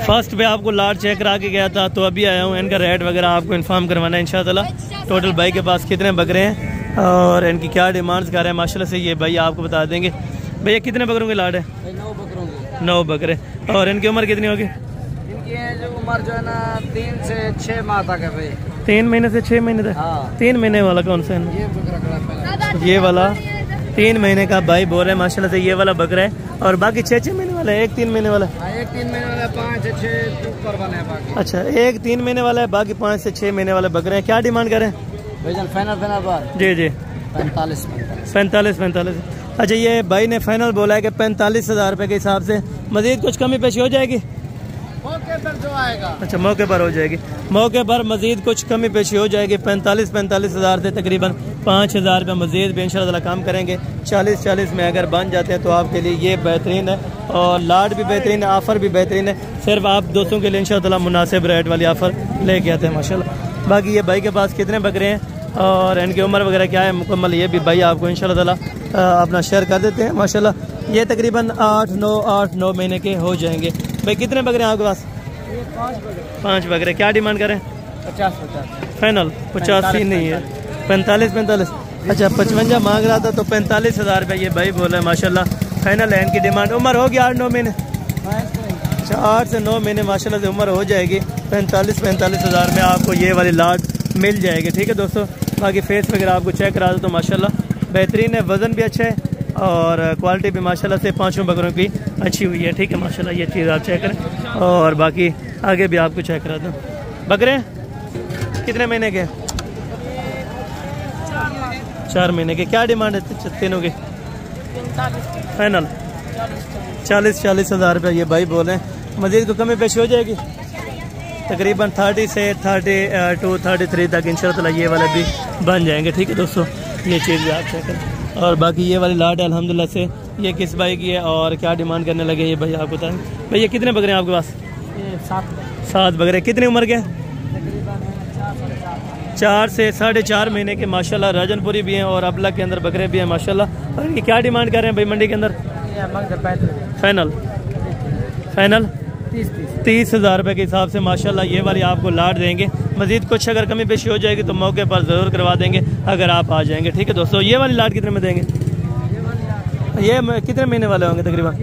फर्स्ट पे आपको लाट चेक करा के गया था, तो अभी आया हूँ इनका रेट वगैरह आपको इन्फॉर्म करवाना है इंशाल्लाह ताला। टोटल भाई के पास कितने बकरे हैं और इनकी क्या डिमांड्स कर रहे हैं माशाल्लाह से ये भाई आपको बता देंगे। भैया कितने बकरों की लाट है? 9 बकरों की। 9 बकरे। और इनकी उम्र कितनी होगी? इनकी जो उम्र जो है ना 3 से 6 माह तक है भाई। 3 महीने से 6 महीने तक? हाँ। 3 महीने वाला कौन सा है? ये बकरा खड़ा ये वाला 3 महीने का भाई बोल रहे हैं माशाल्लाह से। ये वाला बकरा है। और बाकी 6 महीने वाला है? एक 3 महीने वाला है? एक 3 महीने वाला 5 से 6 ऊपर वाले हैं बाकी। अच्छा एक 3 महीने वाला है, बाकी 5 से 6 महीने वाले बकरे हैं। क्या डिमांड करें फाइनल बार? जी जी 45। अच्छा ये भाई ने फाइनल बोला है कि 45 हज़ार रुपये के हिसाब से। मजीद कुछ कमी पेशी हो जाएगी? मौके पर जो आएगा। अच्छा मौके पर हो जाएगी। मौके पर मजीद कुछ कमी पेशी हो जाएगी। 45 हज़ार से तकरीबन 5 हज़ार रुपये मजीद भी इंशाल्लाह ताला काम करेंगे। 40 में अगर बन जाते हैं तो आपके लिए ये बेहतरीन है। और लाट भी बेहतरीन है, ऑफ़र भी बेहतरीन है। सिर्फ आप दोस्तों के लिए इंशाल्लाह ताला मुनासिब रेट वाली ऑफ़र लेके आते हैं माशाल्लाह। बाकी ये भाई के पास कितने बकरे हैं और इनकी उम्र वगैरह क्या है मुकम्मल ये भी भाई आपको इंशाल्लाह ताला अपना शेयर कर देते हैं माशाल्लाह। ये तकरीबन 8-9 महीने के हो जाएंगे। भाई कितने बकरे हैं आपके पास? ये 5 बकरे। 5 बकरे। क्या डिमांड करें? 50 फाइनल 85 नहीं है, 45। अच्छा 55 मांग रहा था, तो 45,000 रुपये ये भाई बोला है माशाल्लाह। फाइनल है इनकी डिमांड। उम्र होगी 8-9 महीने, 4 से 9 महीने माशाल्लाह से उम्र हो जाएगी। 45,000 में आपको ये वाली लाट मिल जाएगी। ठीक है दोस्तों, बाकी फेस वगैरह आपको चेक करा दो तो माशाल्लाह बेहतरीन है, वज़न भी अच्छा है और क्वालिटी भी माशाल्लाह से 5 बकरों की अच्छी हुई है। ठीक है माशाल्लाह, ये चीज़ आप चेक करें और बाकी आगे भी आपको चेक करा दूँ। बकरे कितने महीने के? 4 महीने के। क्या डिमांड है तीनों की? फाइनल 40,000 रुपये ये भाई बोले। मज़ीद को कमी पेशी हो जाएगी तकरीबन 30 से 32-33 तक इंशाल्लाह ये वाले भी बन जाएंगे। ठीक है दोस्तों, ये चीज़ भी आप चेक करें और बाकी ये वाली लाट है अल्हम्दुलिल्लाह से ये किस भाई की है और क्या डिमांड करने लगे ये भाई आप बताएं। भैया कितने बकरे हैं आपके पास? 7 बकरे। कितनी उम्र के? 4 से 4.5 महीने के माशाल्लाह। राजनपुरी भी हैं और अबला के अंदर बकरे भी हैं माशाल्लाह। और इनकी क्या डिमांड कर रहे हैं भाई मंडी के अंदर? फाइनल 30,000 रुपये के हिसाब से माशाल्लाह ये वाली आपको लाट देंगे। मज़ीद कुछ अगर कमी पेशी हो जाएगी तो मौके पर ज़रूर करवा देंगे अगर आप आ जाएंगे। ठीक है दोस्तों, ये वाली लाट कितने में देंगे? ये कितने महीने वाले होंगे तकरीबन?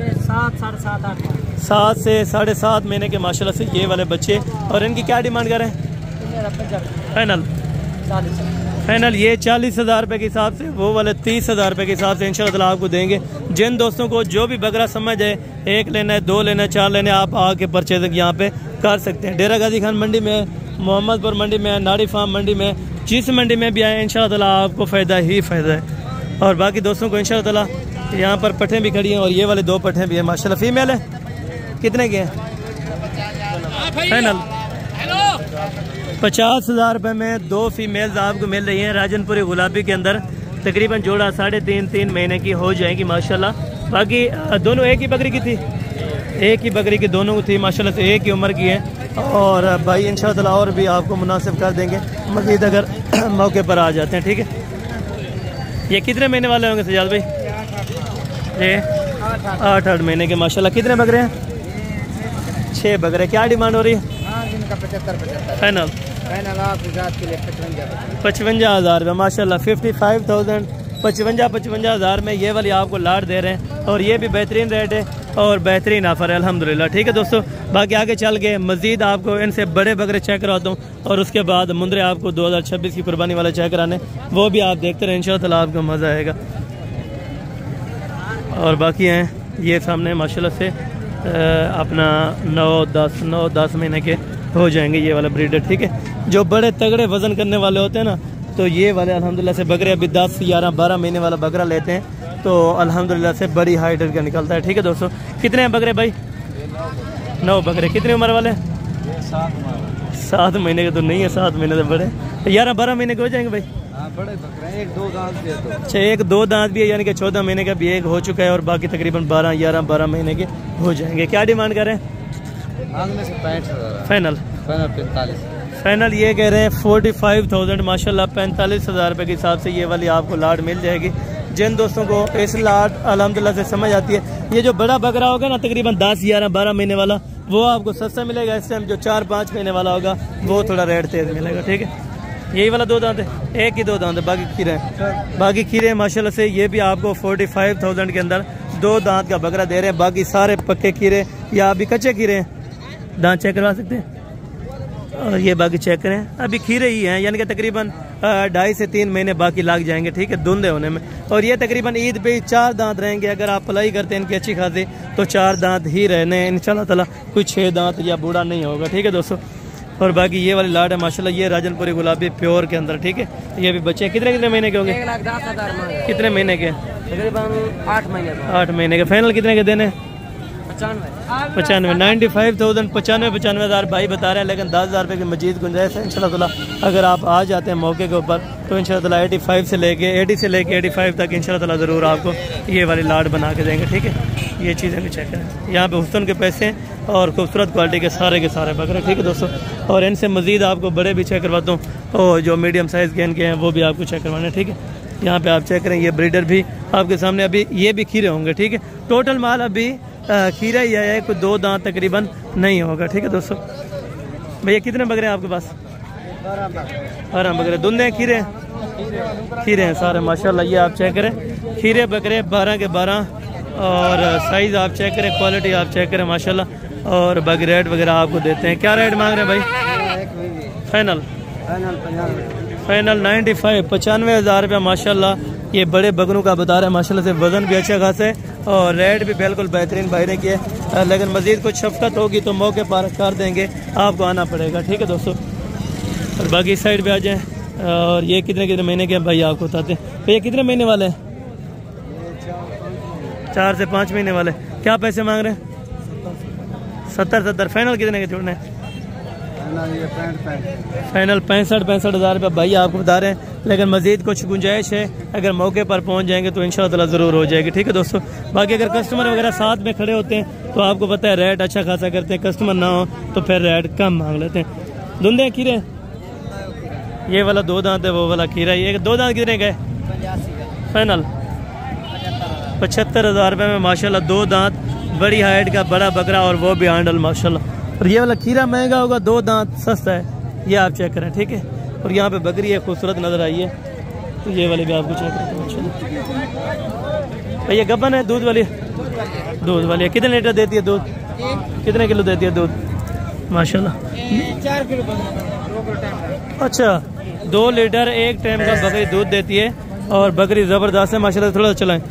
7 से 7.5 महीने के माशाल्लाह से ये वाले बच्चे। और इनकी क्या डिमांड कर रहे हैं? फाइनल ये 40,000 रुपये के हिसाब से, वो वाले 30,000 रुपये के हिसाब से इंशाल्लाह आपको देंगे। जिन दोस्तों को जो भी बकरा समझ है, 1 लेना है, 2 लेना है, 4 लेने, आप आके परचेजिंग यहाँ पे कर सकते हैं। डेरा गाजी खान मंडी में, मोहम्मदपुर मंडी में, नाड़ी फार्म मंडी में, जिस मंडी में भी आए इंशाल्लाह आपको फ़ायदा ही फ़ायदा है। और बाकी दोस्तों को इंशाल्लाह यहाँ पर पट्ठें भी खड़ी हैं और ये वाले 2 पट्ठें भी हैं माशाल्लाह। फीमेल है कितने के हैं? फाइनल 50,000 रुपये में 2 फीमेल्स आपको मिल रही हैं राजनपुरी गुलाबी के अंदर। तकरीबन जोड़ा 3.5 महीने की हो जाएगी माशाल्लाह। बाकी दोनों एक ही बकरी की थी, एक ही बकरी की दोनों थी माशाल्लाह से, एक ही उम्र की है। और भाई इंशाल्लाह और भी आपको मुनासिब कर देंगे मज़ीद अगर मौके पर आ जाते हैं। ठीक है, ये कितने महीने वाले होंगे सजाद भाई? ये 8 महीने के माशाल्लाह। कितने बकरे हैं? 6 बकरे। क्या डिमांड हो रही है? 75 फाइनल के लिए 55,000 रुपये माशाल्लाह। 55,000 55,000 में ये वाली आपको लाट दे रहे हैं और ये भी बेहतरीन रेट है और बेहतरीन ऑफर है अल्हम्दुलिल्लाह। ठीक है दोस्तों, बाकी आगे चल के मज़ीद आपको इनसे बड़े बकरे चेक कराता हूँ और उसके बाद मुंद्रे आपको 2026 की कुर्बानी वाले चेक कराने, वो भी आप देखते रहे इंशाल्लाह आपको मज़ा आएगा। और बाकी हैं ये सामने माशाल्लाह से अपना 9-10 महीने के हो जाएंगे ये वाला ब्रीडर। ठीक है, जो बड़े तगड़े वज़न करने वाले होते हैं ना, तो ये वाले अल्हम्दुलिल्लाह से बकरे अभी 10, 11, 12 महीने वाला बकरा लेते हैं तो अल्हम्दुलिल्लाह से बड़ी हाइट का निकलता है। ठीक है दोस्तों, कितने हैं बकरे भाई? 9 बकरे। कितनी उम्र वाले? 7 महीने के तो नहीं है, 7 महीने से बड़े। 11-12 महीने के हो जाएंगे भाई? बड़े बकरे, 1-2 दांत भी है तो। अच्छा, 1-2 दांत भी है, यानी कि 14 महीने का भी एक हो चुका है और बाकी तकरीबन 12 महीने के हो जाएंगे। क्या डिमांड करें? मांगने से 65,000। फाइनल 45। फाइनल ये कह रहे हैं 45,000 माशाल्लाह। 45,000 रुपये के हिसाब से ये वाली आपको लाट मिल जाएगी। जिन दोस्तों को इस लाट अल्हम्दुलिल्लाह से समझ आती है, ये जो बड़ा बकरा होगा ना तकरीबन 10, 11, 12 महीने वाला, वो आपको सस्ता मिलेगा। इस टाइम जो 4-5 महीने वाला होगा वो थोड़ा रेट तेज मिलेगा। ठीक है, यही वाला 2 दांत है, एक ही 2 दांत है, बाकी खीरे हैं। बाकी खीरे माशाल्लाह से ये भी आपको 45,000 के अंदर 2 दांत का बकरा दे रहे हैं। बाकी सारे पक्के खीरे या अभी कच्चे खीरे हैं, दांत चेक करवा सकते हैं। और ये बाकी चेक करें, अभी खीरे ही हैं, यानी कि तकरीबन 2.5 से 3 महीने बाकी लग जाएंगे। ठीक है, धुंधे होने में। और ये तकरीबन ईद पे 4 दांत रहेंगे। अगर आप पलाई करते हैं इनकी अच्छी खासी तो 4 दांत ही रहने इंशाल्लाह ताला, कोई 6 दांत या बूढ़ा नहीं होगा। ठीक है दोस्तों, और बाकी ये वाली लाट है माशाल्लाह, ये राजनपुरी गुलाबी प्योर के अंदर। ठीक है, ये भी बच्चे कितने महीने के होंगे? 1,10,000। कितने महीने के? तकरीबन 8 महीने। 8 महीने के। फाइनल कितने के देने? 95। 95,000 95,000 भाई बता रहे हैं, लेकिन 10,000 रुपये की मजीद गुंजाइश है इंशाल्लाह। अगर आप आ जाते हैं मौके के ऊपर तो इंशाल्लाह 85 से लेके 80 से लेके 85 तक इंशाल्लाह ज़रूर आपको ये वाली लाट बना के देंगे। ठीक है, ये चीज़ें भी चेक करें। यहाँ पे हुस्न के पैसे और खूबसूरत क्वालिटी के सारे बकरे। ठीक है दोस्तों, और इनसे मज़ीद आपको बड़े भी चेक करवाता हूँ और जो मीडियम साइज़ के इनके हैं वो भी आपको चेक करवाने। ठीक है, यहाँ पे आप चेक करें, ये ब्रीडर भी आपके सामने, अभी ये भी खीरे होंगे। ठीक है, टोटल माल अभी खीरा ही आया है, कोई 2 दांत तकरीबन नहीं होगा। ठीक है दोस्तों। भैया कितने बकरे हैं आपके पास? 12 बकरे। धुंधे खीरे खीरे हैं सारे माशाल्लाह। ये आप चेक करें, खीरे बकरे 12 के 12 और साइज़ आप चेक करें, क्वालिटी आप चेक करें माशाल्लाह। और बाकी रेट वगैरह आपको देते हैं। क्या रेट मांग रहे हैं भाई? फाइनल 95,000 रुपया माशाल्लाह। ये बड़े बकरों का बता रहा है माशाल्लाह से। वज़न भी अच्छा खासा है और रेट भी बिल्कुल बेहतरीन भाई ने किया है। लेकिन मज़ीद कुछ शफकत होगी तो मौके पर कर देंगे, आपको आना पड़ेगा। ठीक है दोस्तों। और बाकी इस साइड पे आ जाएँ। और ये कितने कितने महीने के भाई आपको बताते हैं। तो ये कितने महीने वाले हैं? 4 से 5 महीने वाले। क्या पैसे मांग रहे हैं? 70 फाइनल कितने के छोड़ने हैं? फाइनल 65,000 रुपये भाई आपको बता रहे हैं। लेकिन मज़ीद कुछ गुंजाइश है, अगर मौके पर पहुंच जाएंगे तो इंशाअल्लाह ज़रूर हो जाएगी। ठीक है दोस्तों। बाकी अगर कस्टमर वगैरह साथ में खड़े होते हैं तो आपको पता है रेट अच्छा खासा करते हैं, कस्टमर ना हो तो फिर रेट कम मांग लेते हैं। धुंधे खीरे, ये वाला 2 दांत है, वो वाला खीरा। ये 2 दांत कितने गए? फाइनल 75,000 रुपये में माशाल्लाह। 2 दांत, बड़ी हाइट का बड़ा बकरा और वो भी हैंडल माशाल्लाह। और ये वाला खीरा महंगा होगा, 2 दांत सस्ता है। ये आप चेक करें। ठीक है। और यहाँ पे बकरी है, खूबसूरत नज़र आई है, तो ये वाली भी आपको चेक करें माशाल्लाह। ये गब्बन है, दूध वाली है। कितने लीटर देती है दूध? कितने किलो देती है दूध माशाल्लाह? 4 किलो। अच्छा, 2 लीटर एक टाइम का बकरी दूध देती है और बकरी ज़बरदस्त है माशाल्लाह। थोड़ा चलाएं।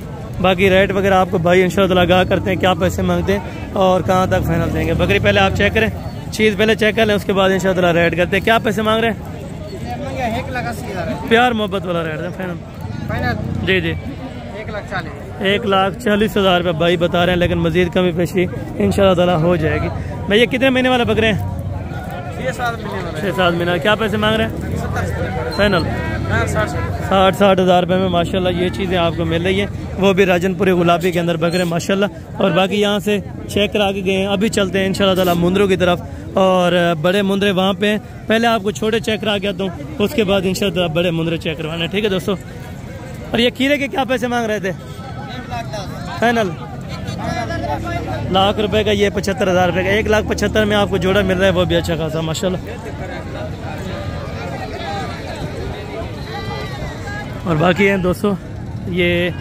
बाकी रेट वगैरह आपको भाई इंशाअल्लाह आगाह करते हैं, क्या पैसे मांगते हैं और कहाँ तक फाइनल देंगे। बकरी पहले आप चेक करें, चीज़ पहले चेक कर लें, उसके बाद इंशाअल्लाह रेट करते हैं। क्या पैसे मांग रहे हैं? 1,80,000 प्यार मोहब्बत वाला रेट है फाइनल। जी 1,40,000 रुपये भाई बता रहे हैं, लेकिन मज़ीद कमी पेशी इंशाअल्लाह हो जाएगी। भैया कितने महीने वाले बकरे हैं? 6-7 महीने। क्या पैसे मांग रहे हैं? फाइनल 60,000 रुपये में माशाल्लाह। ये चीज़ें आपको मिल रही हैं, वो भी राजनपुरी गुलाबी के अंदर बकरे माशाल्लाह। और बाकी यहाँ से चेक करा के गए हैं, अभी चलते हैं इंशाल्लाह ताला मुंद्रों की तरफ। और बड़े मुंद्रे वहाँ पे हैं, पहले आपको छोटे चेक करा के आता हूँ, उसके बाद इंशाल्लाह बड़े मुंद्रे चेक करवाने। ठीक है दोस्तों। और ये खीरे के क्या पैसे मांग रहे थे? फाइनल 1,00,000 रुपये का। ये 75,000 रुपये का। 1,75,000 में आपको जोड़ा मिल रहा है, वो भी अच्छा खासा माशाल्लाह। और बाकी हैं दोस्तों ये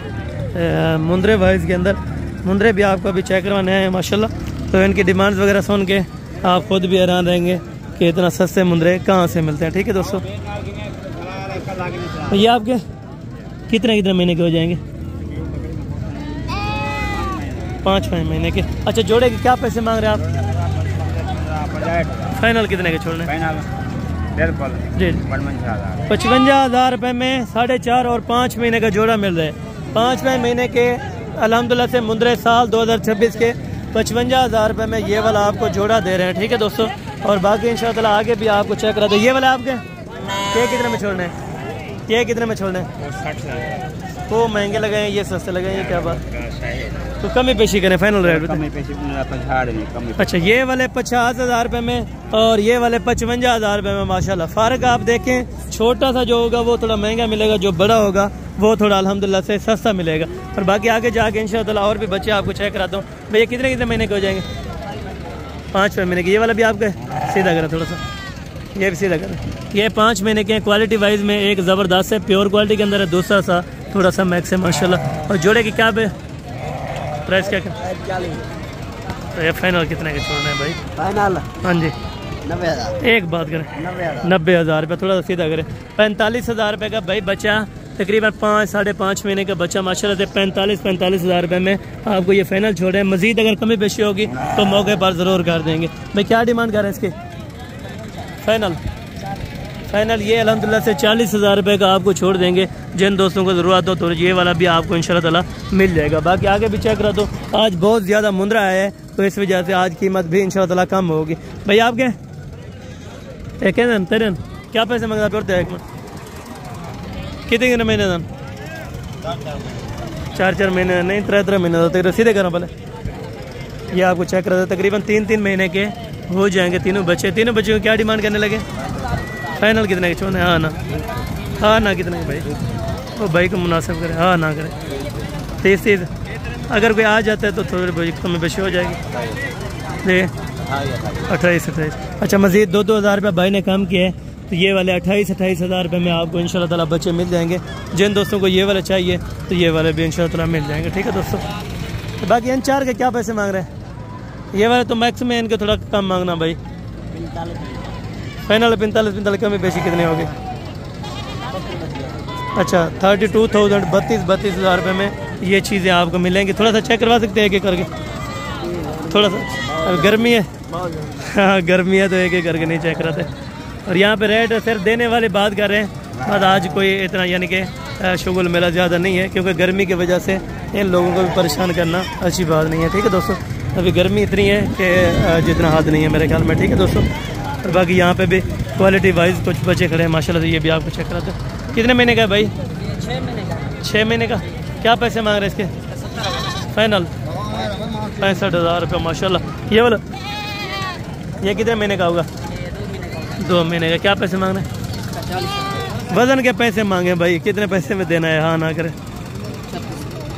मुंद्रे वाइज के अंदर मुंद्रे भी आपको अभी चेक करवाने हैं माशाल्लाह। तो इनकी डिमांड्स वगैरह सुन के आप खुद भी हैरान रहेंगे कि इतना सस्ते मुंद्रे कहाँ से मिलते हैं। ठीक है दोस्तों। ये आपके कितने कितने महीने के हो जाएंगे? 5 महीने के। अच्छा, जोड़े के क्या पैसे मांग रहे हैं आप? फाइनल कितने के छोड़ने? जी 55,000 रुपये में 4.5 और 5 महीने का जोड़ा मिल रहा है। 5 महीने के अल्हम्दुलिल्लाह से मुंद्रे साल 2026 के 55,000 रुपये में ये वाला आपको जोड़ा दे रहे हैं। ठीक है दोस्तों। और बाकी इंशाअल्लाह आगे भी आपको चेक करा दो। ये वाला आपके ये कितने में छोड़ने हैं? ये कितने में छोड़ने हैं? वो महंगे लगे हैं, ये सस्ते लगे हैं, ये क्या बात? तो कमी पेशी करें, फाइनल रेट बताएं। अच्छा, ये वाले 50,000 रुपये में और ये वाले 55,000 रुपये में माशाल्लाह। फ़र्क आप देखें, छोटा सा जो होगा वो थोड़ा महंगा मिलेगा, जो बड़ा होगा वो थोड़ा अल्हम्दुलिल्लाह से सस्ता मिलेगा। और बाकी आगे जाके इंशाअल्लाह और भी बच्चे आपको चेक कराता हूँ। भैया कितने कितने महीने के हो जाएंगे? 5 महीने के। ये वाला भी आपका सीधा करें थोड़ा सा, ये भी सीधा करें। ये 5 महीने के। क्वालिटी वाइज में एक ज़बरदस्त है, प्योर क्वालिटी के अंदर है। दूसरा सा थोड़ा सा मैक्स है माशाल्लाह। और जोड़े की क्या प्राइस क्या? तो ये फाइनल कितने के छोड़ना है भाई? फाइनल हाँ जी 90,000। एक बात करें 90,000 रुपये, थोड़ा सा सीधा करें। 45,000 रुपये का भाई बच्चा, तकरीबन 5-5.5 महीने का बच्चा माशाल्लाह से 45,000 रुपये में आपको ये फाइनल छोड़े। मजीद अगर कमी पेशी होगी तो मौके पर ज़रूर कर देंगे। भाई क्या डिमांड कर रहे हैं इसकी? फाइनल ये अल्हम्दुलिल्लाह से 40,000 रुपये का आपको छोड़ देंगे। जिन दोस्तों को ज़रूरत हो तो ये वाला भी आपको इंशाअल्लाह ताला मिल जाएगा। बाकी आगे भी चेक करा दो। आज बहुत ज़्यादा मुंद्रा आया है तो इस वजह से आज कीमत भी इंशाअल्लाह ताला कम होगी। भाई आपके एक तेरन क्या पैसे मंगा पड़ते हैं? एक मिनट कितने महीने दान? 4 महीने नहीं, 3 महीने तो सीधे करो पहले। ये आपको चेक करा दो, तकरीबन 3 महीने के हो जाएंगे तीनों बच्चे। तीनों बच्चों को क्या डिमांड करने लगे? फाइनल कितने के छोड़ने? हाँ ना कितने के भाई? वो भाई को मुनासिब करे, हाँ ना करे। 30 अगर कोई आ जाता है तो थोड़ी बहुत कमी बेशी हो जाएगी। ये 28। अच्छा, मज़ीद 2-2 हज़ार रुपये भाई ने कम किया है, तो ये वाले 28 हज़ार रुपये में आपको इंशाल्लाह ताला बच्चे मिल जाएंगे। जिन दोस्तों को ये वाले चाहिए तो ये वाले भी इंशाल्लाह ताला मिल जाएंगे। ठीक है दोस्तों, तो बाकी इन 4 के क्या पैसे मांग रहे हैं? ये वाले तो मैक्स में इनके थोड़ा कम मांगना भाई। फाइनल 45 कमी बेशी कितनी होगी? अच्छा 32,000 32 हज़ार रुपये में ये चीज़ें आपको मिलेंगी। थोड़ा सा चेक करवा सकते हैं एक एक करके? थोड़ा सा गर्मी है, हाँ गर्मी है तो एक एक करके नहीं चेक कराते। और यहाँ पे रेट सिर्फ देने वाले बात कर रहे हैं, बस आज कोई इतना यानी कि शुगुल मेला ज़्यादा नहीं है, क्योंकि गर्मी की वजह से इन लोगों को भी परेशान करना अच्छी बात नहीं है। ठीक है दोस्तों, अभी गर्मी इतनी है कि जितना हाथ नहीं है मेरे ख्याल में। ठीक है दोस्तों, और बाकी यहाँ पे भी क्वालिटी वाइज कुछ बच्चे खड़े हैं माशाल्लाह से, ये भी आपको चेक कराते हैं। कितने महीने का है भाई? 6 महीने का। क्या पैसे मांग रहे हैं इसके? फाइनल 65 हज़ार रुपये माशाल्लाह। ये वाला ये कितने महीने का होगा? 2 महीने का। क्या पैसे मांग रहे हैं? वजन के पैसे मांगे भाई, कितने पैसे में देना है? हाँ ना करें।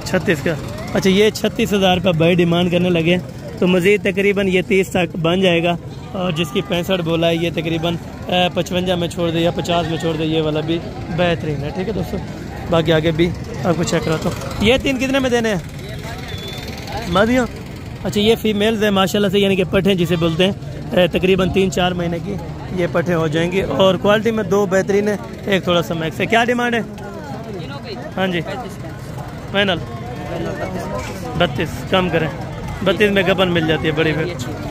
36 का। अच्छा, ये 36 हज़ार रुपये भाई डिमांड करने लगे, तो मज़ीद तकरीबन ये 30 तक बन जाएगा। और जिसकी 65 बोला है ये तकरीबन 55 में छोड़ दे या 50 में छोड़ दे, ये वाला भी बेहतरीन है। ठीक है दोस्तों, बाकी आगे भी आपको चेक कराता हूँ। ये 3 कितने में देने हैं? मादियों। अच्छा, ये फीमेल्स है माशाल्लाह से, यानी कि पठे जिसे बोलते हैं, तकरीबन 3-4 महीने की ये पठे हो जाएंगी। और क्वालिटी में 2 बेहतरीन है, एक थोड़ा सा मैक्स है। क्या डिमांड है? हाँ जी फाइनल 32 कम करें, 32 में गबन मिल जाती है बड़ी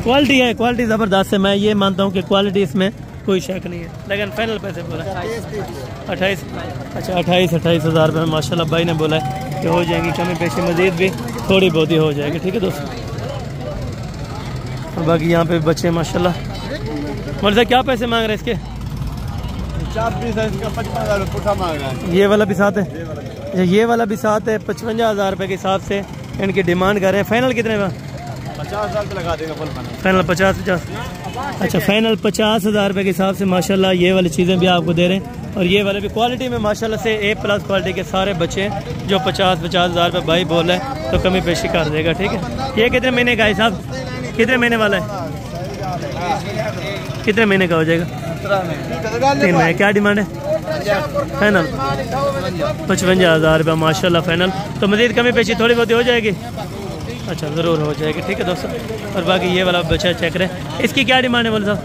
क्वालिटी है। क्वालिटी ज़बरदस्त है, मैं ये मानता हूँ कि क्वालिटी इसमें कोई शक नहीं है। लेकिन फाइनल पैसे बोला 28। अच्छा 28 हज़ार रुपये माशाल्लाह भाई ने बोला है कि हो जाएंगी, कमी पेशी मज़ीद भी थोड़ी बहुत ही हो जाएगी। ठीक है दोस्तों, और बाकी यहाँ पे बच्चे माशाल्लाह। मर्जा क्या पैसे मांग रहे हैं इसके? 55,000 मांग रहा है। ये वाला भी साथ है? ये वाला भी साथ है। 55 हज़ार रुपये के हिसाब से इनकी डिमांड कर रहे हैं। फाइनल कितने का? 50 हज़ार लगा देगा फाइनल 50। अच्छा, फाइनल 50 हज़ार रुपये के हिसाब से माशाल्लाह ये वाली चीज़ें भी आपको दे रहे हैं। और ये वाले भी क्वालिटी में माशाल्लाह से A+ क्वालिटी के सारे बच्चे हैं, जो 50 हज़ार रुपये भाई बोल रहे हैं, तो कमी पेशी कर देगा। ठीक है, ये कितने महीने का है साहब? कितने महीने वाला है? कितने महीने का हो जाएगा? 3 महीने। क्या डिमांड है? फाइनल 55 हज़ार रुपये माशाल्लाह फाइनल। तो मज़ीद कमी पेशी थोड़ी बहुत हो जाएगी? अच्छा ज़रूर हो जाएगी। ठीक है दोस्तों, और बाकी ये वाला बच्चा चेक करें, इसकी क्या डिमांड है बोले साहब?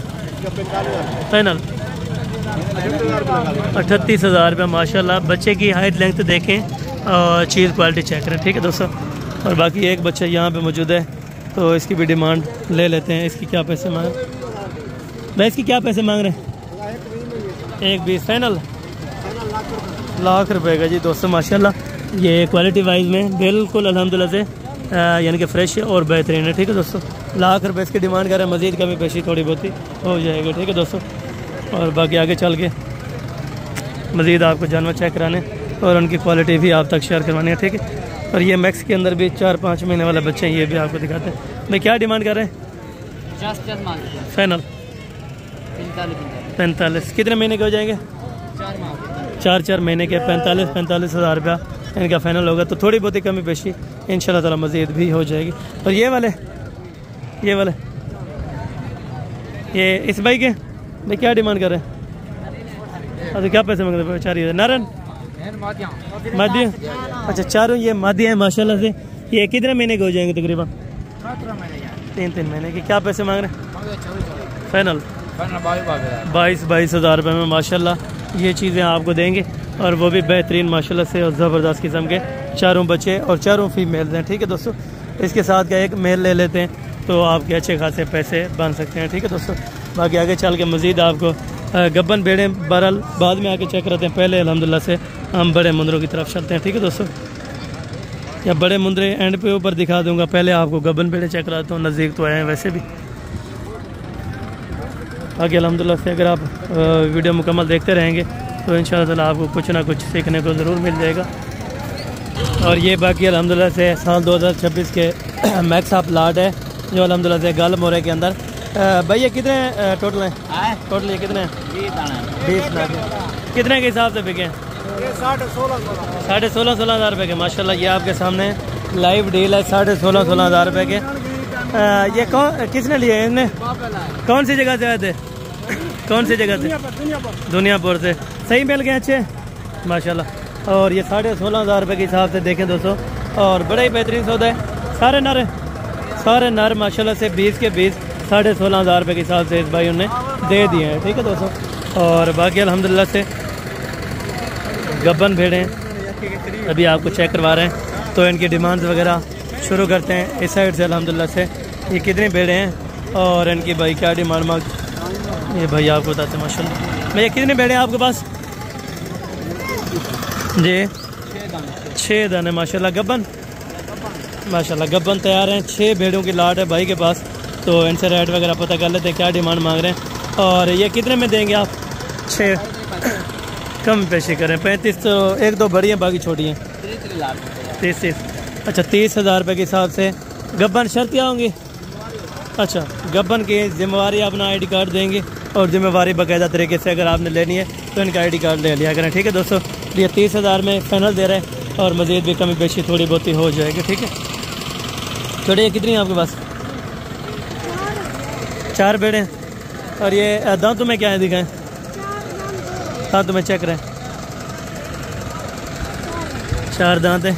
फाइनल 38 हज़ार रुपये माशाल्लाह। बच्चे की हाइट लेंथ देखें और चीज़ क्वालिटी चेक करें। ठीक है दोस्तों, और बाकी एक बच्चा यहाँ पे मौजूद है, तो इसकी भी डिमांड ले लेते हैं। इसकी क्या पैसे मांग भाई? इसकी क्या पैसे मांग रहे हैं? 1,20 फाइनल लाख रुपए का जी दोस्तों माशाल्लाह। ये क्वालिटी वाइज में बिल्कुल अल्हम्दुलिल्लाह से यानी कि फ्रेश है और बेहतरीन है। ठीक है दोस्तों, लाख रुपए इसकी डिमांड कर रहे हैं, मज़ीद कमी पेशी थोड़ी बहुत ही हो जाएगी। ठीक है दोस्तों, और बाकी आगे चल के मज़ीद आपको जानवर चेक कराने और उनकी क्वालिटी भी आप तक शेयर करवानी है। ठीक है, और ये मैक्स के अंदर भी 4-5 महीने वाले बच्चे हैं, ये भी आपको दिखाते हैं। मैं क्या डिमांड कर रहे हैं? 50 फाइनल 45। कितने महीने के हो जाएंगे? 4 महीने के 45 हज़ार रुपया इनका फाइनल होगा। तो थोड़ी बहुत ही कमी पेशी इंशाल्लाह ताला मज़ीद भी हो जाएगी। और ये वाले ये इस भाई के भाई क्या डिमांड कर रहे हैं? अच्छा, क्या पैसे मांग रहे हैं? 4 नारन मादी। अच्छा, चारों ये मादी हैं माशाल्लाह से। ये कितने महीने के हो जाएंगे? तकरीबन 3 महीने के। क्या पैसे मांग रहे हैं? फाइनल 22 हज़ार रुपये में माशाल्लाह ये चीज़ें आपको देंगे, और वो भी बेहतरीन माशाल्लाह से और ज़बरदस्त किस्म के चारों बच्चे और चारों फीमेल्स हैं। ठीक है दोस्तों, इसके साथ का एक मेल ले लेते हैं तो आपके अच्छे खासे पैसे बन सकते हैं। ठीक है दोस्तों, बाकी आगे चल के मज़ीद आपको गब्बन बेड़े बहरहाल बाद में आके चेक करते हैं। पहले अल्हम्दुलिल्लाह से हम बड़े मुंदरों की तरफ चलते हैं। ठीक है दोस्तों, या बड़े मुंदरे एंड पे ऊपर दिखा दूंगा, पहले आपको गब्बन बेड़े चेक कराता हूँ। नज़दीक तो आए हैं वैसे भी। आगे अल्हम्दुलिल्लाह से अगर आप वीडियो मुकम्मल देखते रहेंगे तो इंशाअल्लाह ताला आपको कुछ ना कुछ सीखने को ज़रूर मिल जाएगा। और ये बाकी अल्हम्दुलिल्लाह से साल 2026 के मैक्स आप लाट है, जो अल्हम्दुलिल्लाह से गाल मोरे के अंदर। भैया कितने टोटल हैं? टोटल ये कितने हैं? 20 लाख। कितने के हिसाब से बिके हैं? 16,500 हज़ार रुपये के माशाल्लाह। ये आपके सामने लाइव डील है 16,500 रुपये के। ये कौन किसने लिए हैं इनने? कौन सी जगह से आए थे? कौन सी जगह से? दुनियापुर से। सही मिल गए अच्छे माशाल्लाह। और ये 16,500 रुपये के हिसाब से देखें दोस्तों, और बड़ा ही बेहतरीन सौदा है। सारे नर माशाल्लाह से 20 के 20 16,500 रुपये के हिसाब से इस भाई उन्होंने दे दिए हैं, ठीक है दोस्तों। और बाकी अल्हम्दुलिल्लाह से गब्बन भेड़ें अभी आपको चेक करवा रहे हैं, तो इनकी डिमांड्स वगैरह शुरू करते हैं इस साइड से। अल्हम्दुलिल्लाह से ये कितने भेड़े हैं और इनकी भाई क्या डिमांड मांग, ये भाई आपको बताते हैं माशाल्लाह। भैया कितने भेड़े हैं आपके पास? जी 6 दाने माशाल्लाह। गब्बन माशाल्लाह गब्बन तैयार हैं। 6 भेड़ों की लाट है भाई के पास, तो इनसे रेट वगैरह पता कर लेते हैं क्या डिमांड मांग रहे हैं। और ये कितने में देंगे आप? 6 कम पेशी करें। 35 तो एक दो बड़ी हैं, बाकी छोटी हैं। 30। अच्छा 30,000 रुपये के हिसाब से। गब्बन शर्त क्या होंगी? अच्छा गब्बन की जिम्मेवारी अपना ID कार्ड देंगे, और जिम्मेवारी बाकायदा तरीके से अगर आपने लेनी है तो इनका ID कार्ड ले लिया करें, ठीक है दोस्तों। ये 30,000 में फाइनल दे रहे हैं, और मज़ीद भी कमी पेशी थोड़ी बहुत ही हो जाएगी, ठीक है। छोटे ये कितनी है आपके पास? 4 बेड़े हैं। और ये दांतों में क्या है दिखाएं? दांतों में चेक करें। 4 दांत हैं।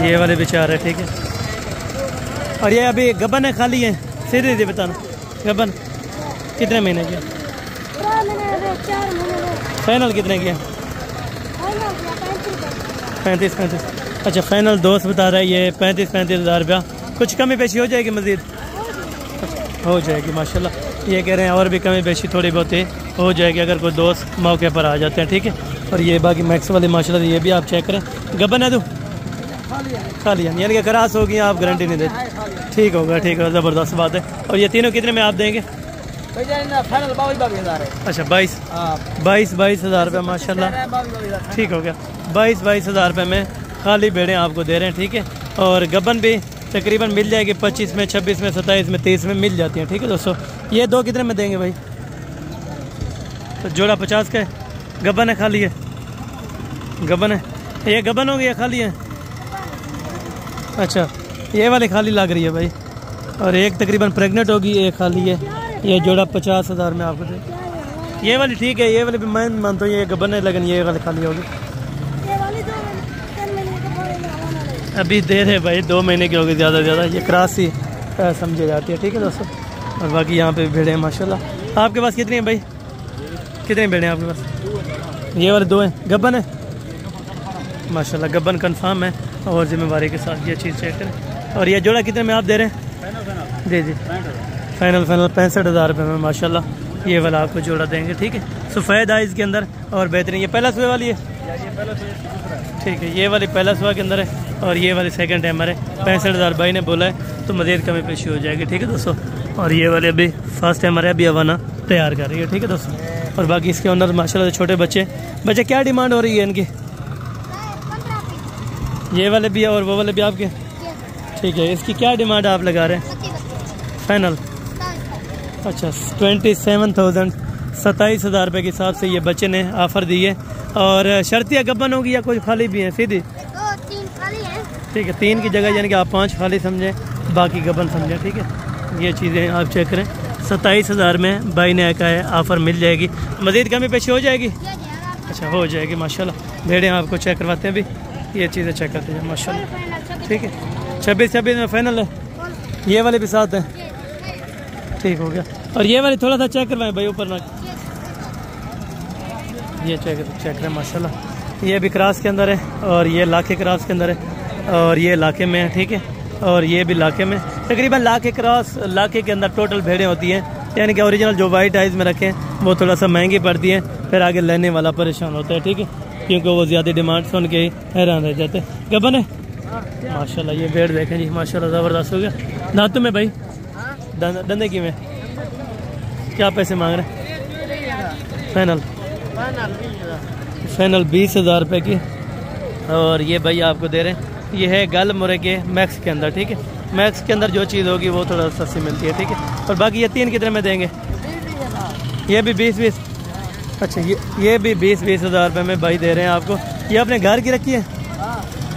ये वाले भी 4 है, ठीक है। और ये अभी गब्बन है खाली है? सीधे सीधे बताना, गब्बन कितने महीने की? फाइनल कितने की है? 35। अच्छा फाइनल दोस्त बता रहा है ये 35,000 रुपया। कुछ कमी पेशी हो जाएगी मज़ीद? हो जाएगी माशाल्लाह। ये कह रहे हैं और भी कमी पेशी थोड़ी बहुत हो जाएगी अगर कोई दोस्त मौके पर आ जाते हैं, ठीक है। और ये बाकी मैक्स वाली माशाल्लाह ये भी आप चेक करें। गब्बन है तो खाली है, यानी कि क्रास होगी, आप गारंटी नहीं देते? ठीक होगा, ठीक है, ज़बरदस्त बात है। और ये तीनों कितने में आप देंगे? फाइनल 22,000 है। अच्छा 22,000 रुपये माशाल्लाह, ठीक हो गया। 22,000 रुपये में खाली भेड़ें आपको दे रहे हैं, ठीक है। और गब्बन भी तकरीबन मिल जाएगी 25 में, 26 में, 27 में, 23 में मिल जाती हैं, ठीक है दोस्तों। ये 2 कितने में देंगे भाई? तो जोड़ा 50 का है। गब्बन है खाली है? गब्बन है। ये गब्बन होगी या खाली है? अच्छा ये वाली खाली लग रही है भाई, और एक तकरीबन प्रेग्नेंट होगी, एक खाली है। ये जोड़ा 50,000 में आपको दे। ये वाली ठीक है, ये वाली भी मैं मानता हूँ ये गब्बन है, लेकिन ये वाली खाली होगी। अभी देर है भाई, 2 महीने की होगी ज़्यादा से ज़्यादा। ये क्रॉस ही समझी जाती है, ठीक है दोस्तों। और बाकी यहाँ पे भेड़े हैं माशाल्लाह। आपके पास कितनी है भाई? कितने भेड़े हैं आपके पास? ये वाले 2 हैं। गब्बन है माशाल्लाह, गब्बन कंफर्म है, और जिम्मेवारी के साथ ये चीज़ चेक करें। और ये जोड़ा कितने में आप दे रहे हैं? जी फाइनल 65,000 रुपये में माशाल्लाह ये वाला आपको जोड़ा देंगे, ठीक है। सफ़ेद आइज़ के अंदर और बेहतरीन। ये पहला सुबह वाली है, ठीक है। ये वाली पहला सुबह के अंदर है, और ये वाली सेकंड टाइमर है। 65,000 भाई ने बोला है, तो मज़ीद कमी पेशी हो जाएगी, ठीक है दोस्तों। और ये वाले अभी फर्स्ट टाइमर है, अभी अवाना तैयार कर रही है, ठीक है दोस्तों। और बाकी इसके अंदर माशाल्लाह से छोटे बच्चे क्या डिमांड हो रही है इनकी? ये वाले भी है और वो वाले भी आपके, ठीक है। इसकी क्या डिमांड आप लगा रहे हैं फाइनल? अच्छा 27,000, 27,000 रुपये के हिसाब से ये बच्चे ने ऑफ़र दी है। और शर्तिया गब्बन होगी या कुछ खाली भी हैं? सीधी 3 खाली हैं, ठीक है। 3 की जगह यानी कि आप 5 खाली समझें, बाकी गब्बन समझें, ठीक है। ये चीज़ें आप चेक करें। 27,000 में भाई ने कहा है ऑफ़र मिल जाएगी, मज़ीद कमी पेशी हो जाएगी? अच्छा हो जाएगी माशाल्लाह। भेड़ें आपको चेक करवाते हैं अभी, ये चीज़ें चेक करते हैं माशाल्लाह, ठीक है। 26 में फाइनल है। ये वाले भी साथ हैं, ठीक हो गया। और ये वाली थोड़ा सा चेक करवाएं भाई, ऊपर ना, ये चेक करें माशाल्लाह। ये भी क्रास के अंदर है, और ये लाखे क्रास के अंदर है, और ये लाखे में है, ठीक है। और ये भी लाखे में, तकरीबन लाखे क्रॉस, लाखे के अंदर टोटल भेड़ें होती हैं। यानी कि ओरिजिनल जो वाइट आइज़ में रखें वो थोड़ा सा महंगी पड़ती है, फिर आगे लेने वाला परेशान होता है, ठीक है, क्योंकि वो ज़्यादा डिमांड सुन के हैरान रह जाते हैं। गब्बन है माशाल्लाह। ये भेड़ देखें जी माशाल्लाह, ज़बरदस्त हो गया। दांतों में भाई डंडे की में क्या पैसे मांग रहे हैं? फाइनल 20,000 रुपये की। और ये भाई आपको दे रहे हैं, ये है गल मुरे के मैक्स के अंदर, ठीक है। मैक्स के अंदर जो चीज़ होगी वो थोड़ा सस्ती मिलती है, ठीक है। और बाकी ये 3 कितने में देंगे? ये भी 20-20। अच्छा ये भी 20,000 रुपये में भाई दे रहे हैं आपको। ये अपने घर की रखी है?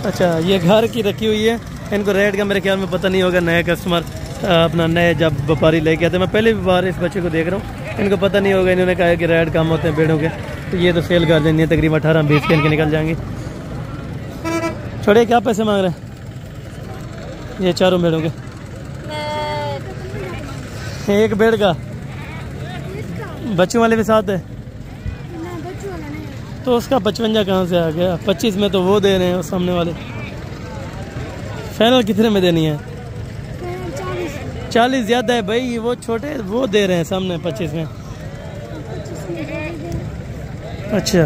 अच्छा, ये घर की रखी हुई है। इनको रेट का मेरे ख्याल में पता नहीं होगा। नए कस्टमर अपना नए जब व्यापारी लेके आते हैं, मैं पहली बार इस बच्चे को देख रहा हूँ, इनको पता नहीं होगा। इन्होंने कहा है कि रेट कम होते हैं भेड़ों के, तो ये तो सेल कर देनी है। तकरीबन 18-20 के इनके निकल जाएंगे। छोड़े, क्या पैसे मांग रहे हैं ये चारों भेड़ों के? एक भेड़ का बच्चों वाले भी साथ है, तो उसका 55 कहाँ से आ गया? 25 में तो वो दे रहे हैं, उस सामने वाले। फाइनल कितने में देनी है? 40 ज़्यादा है भाई, वो छोटे वो दे रहे हैं सामने 25 में। अच्छा,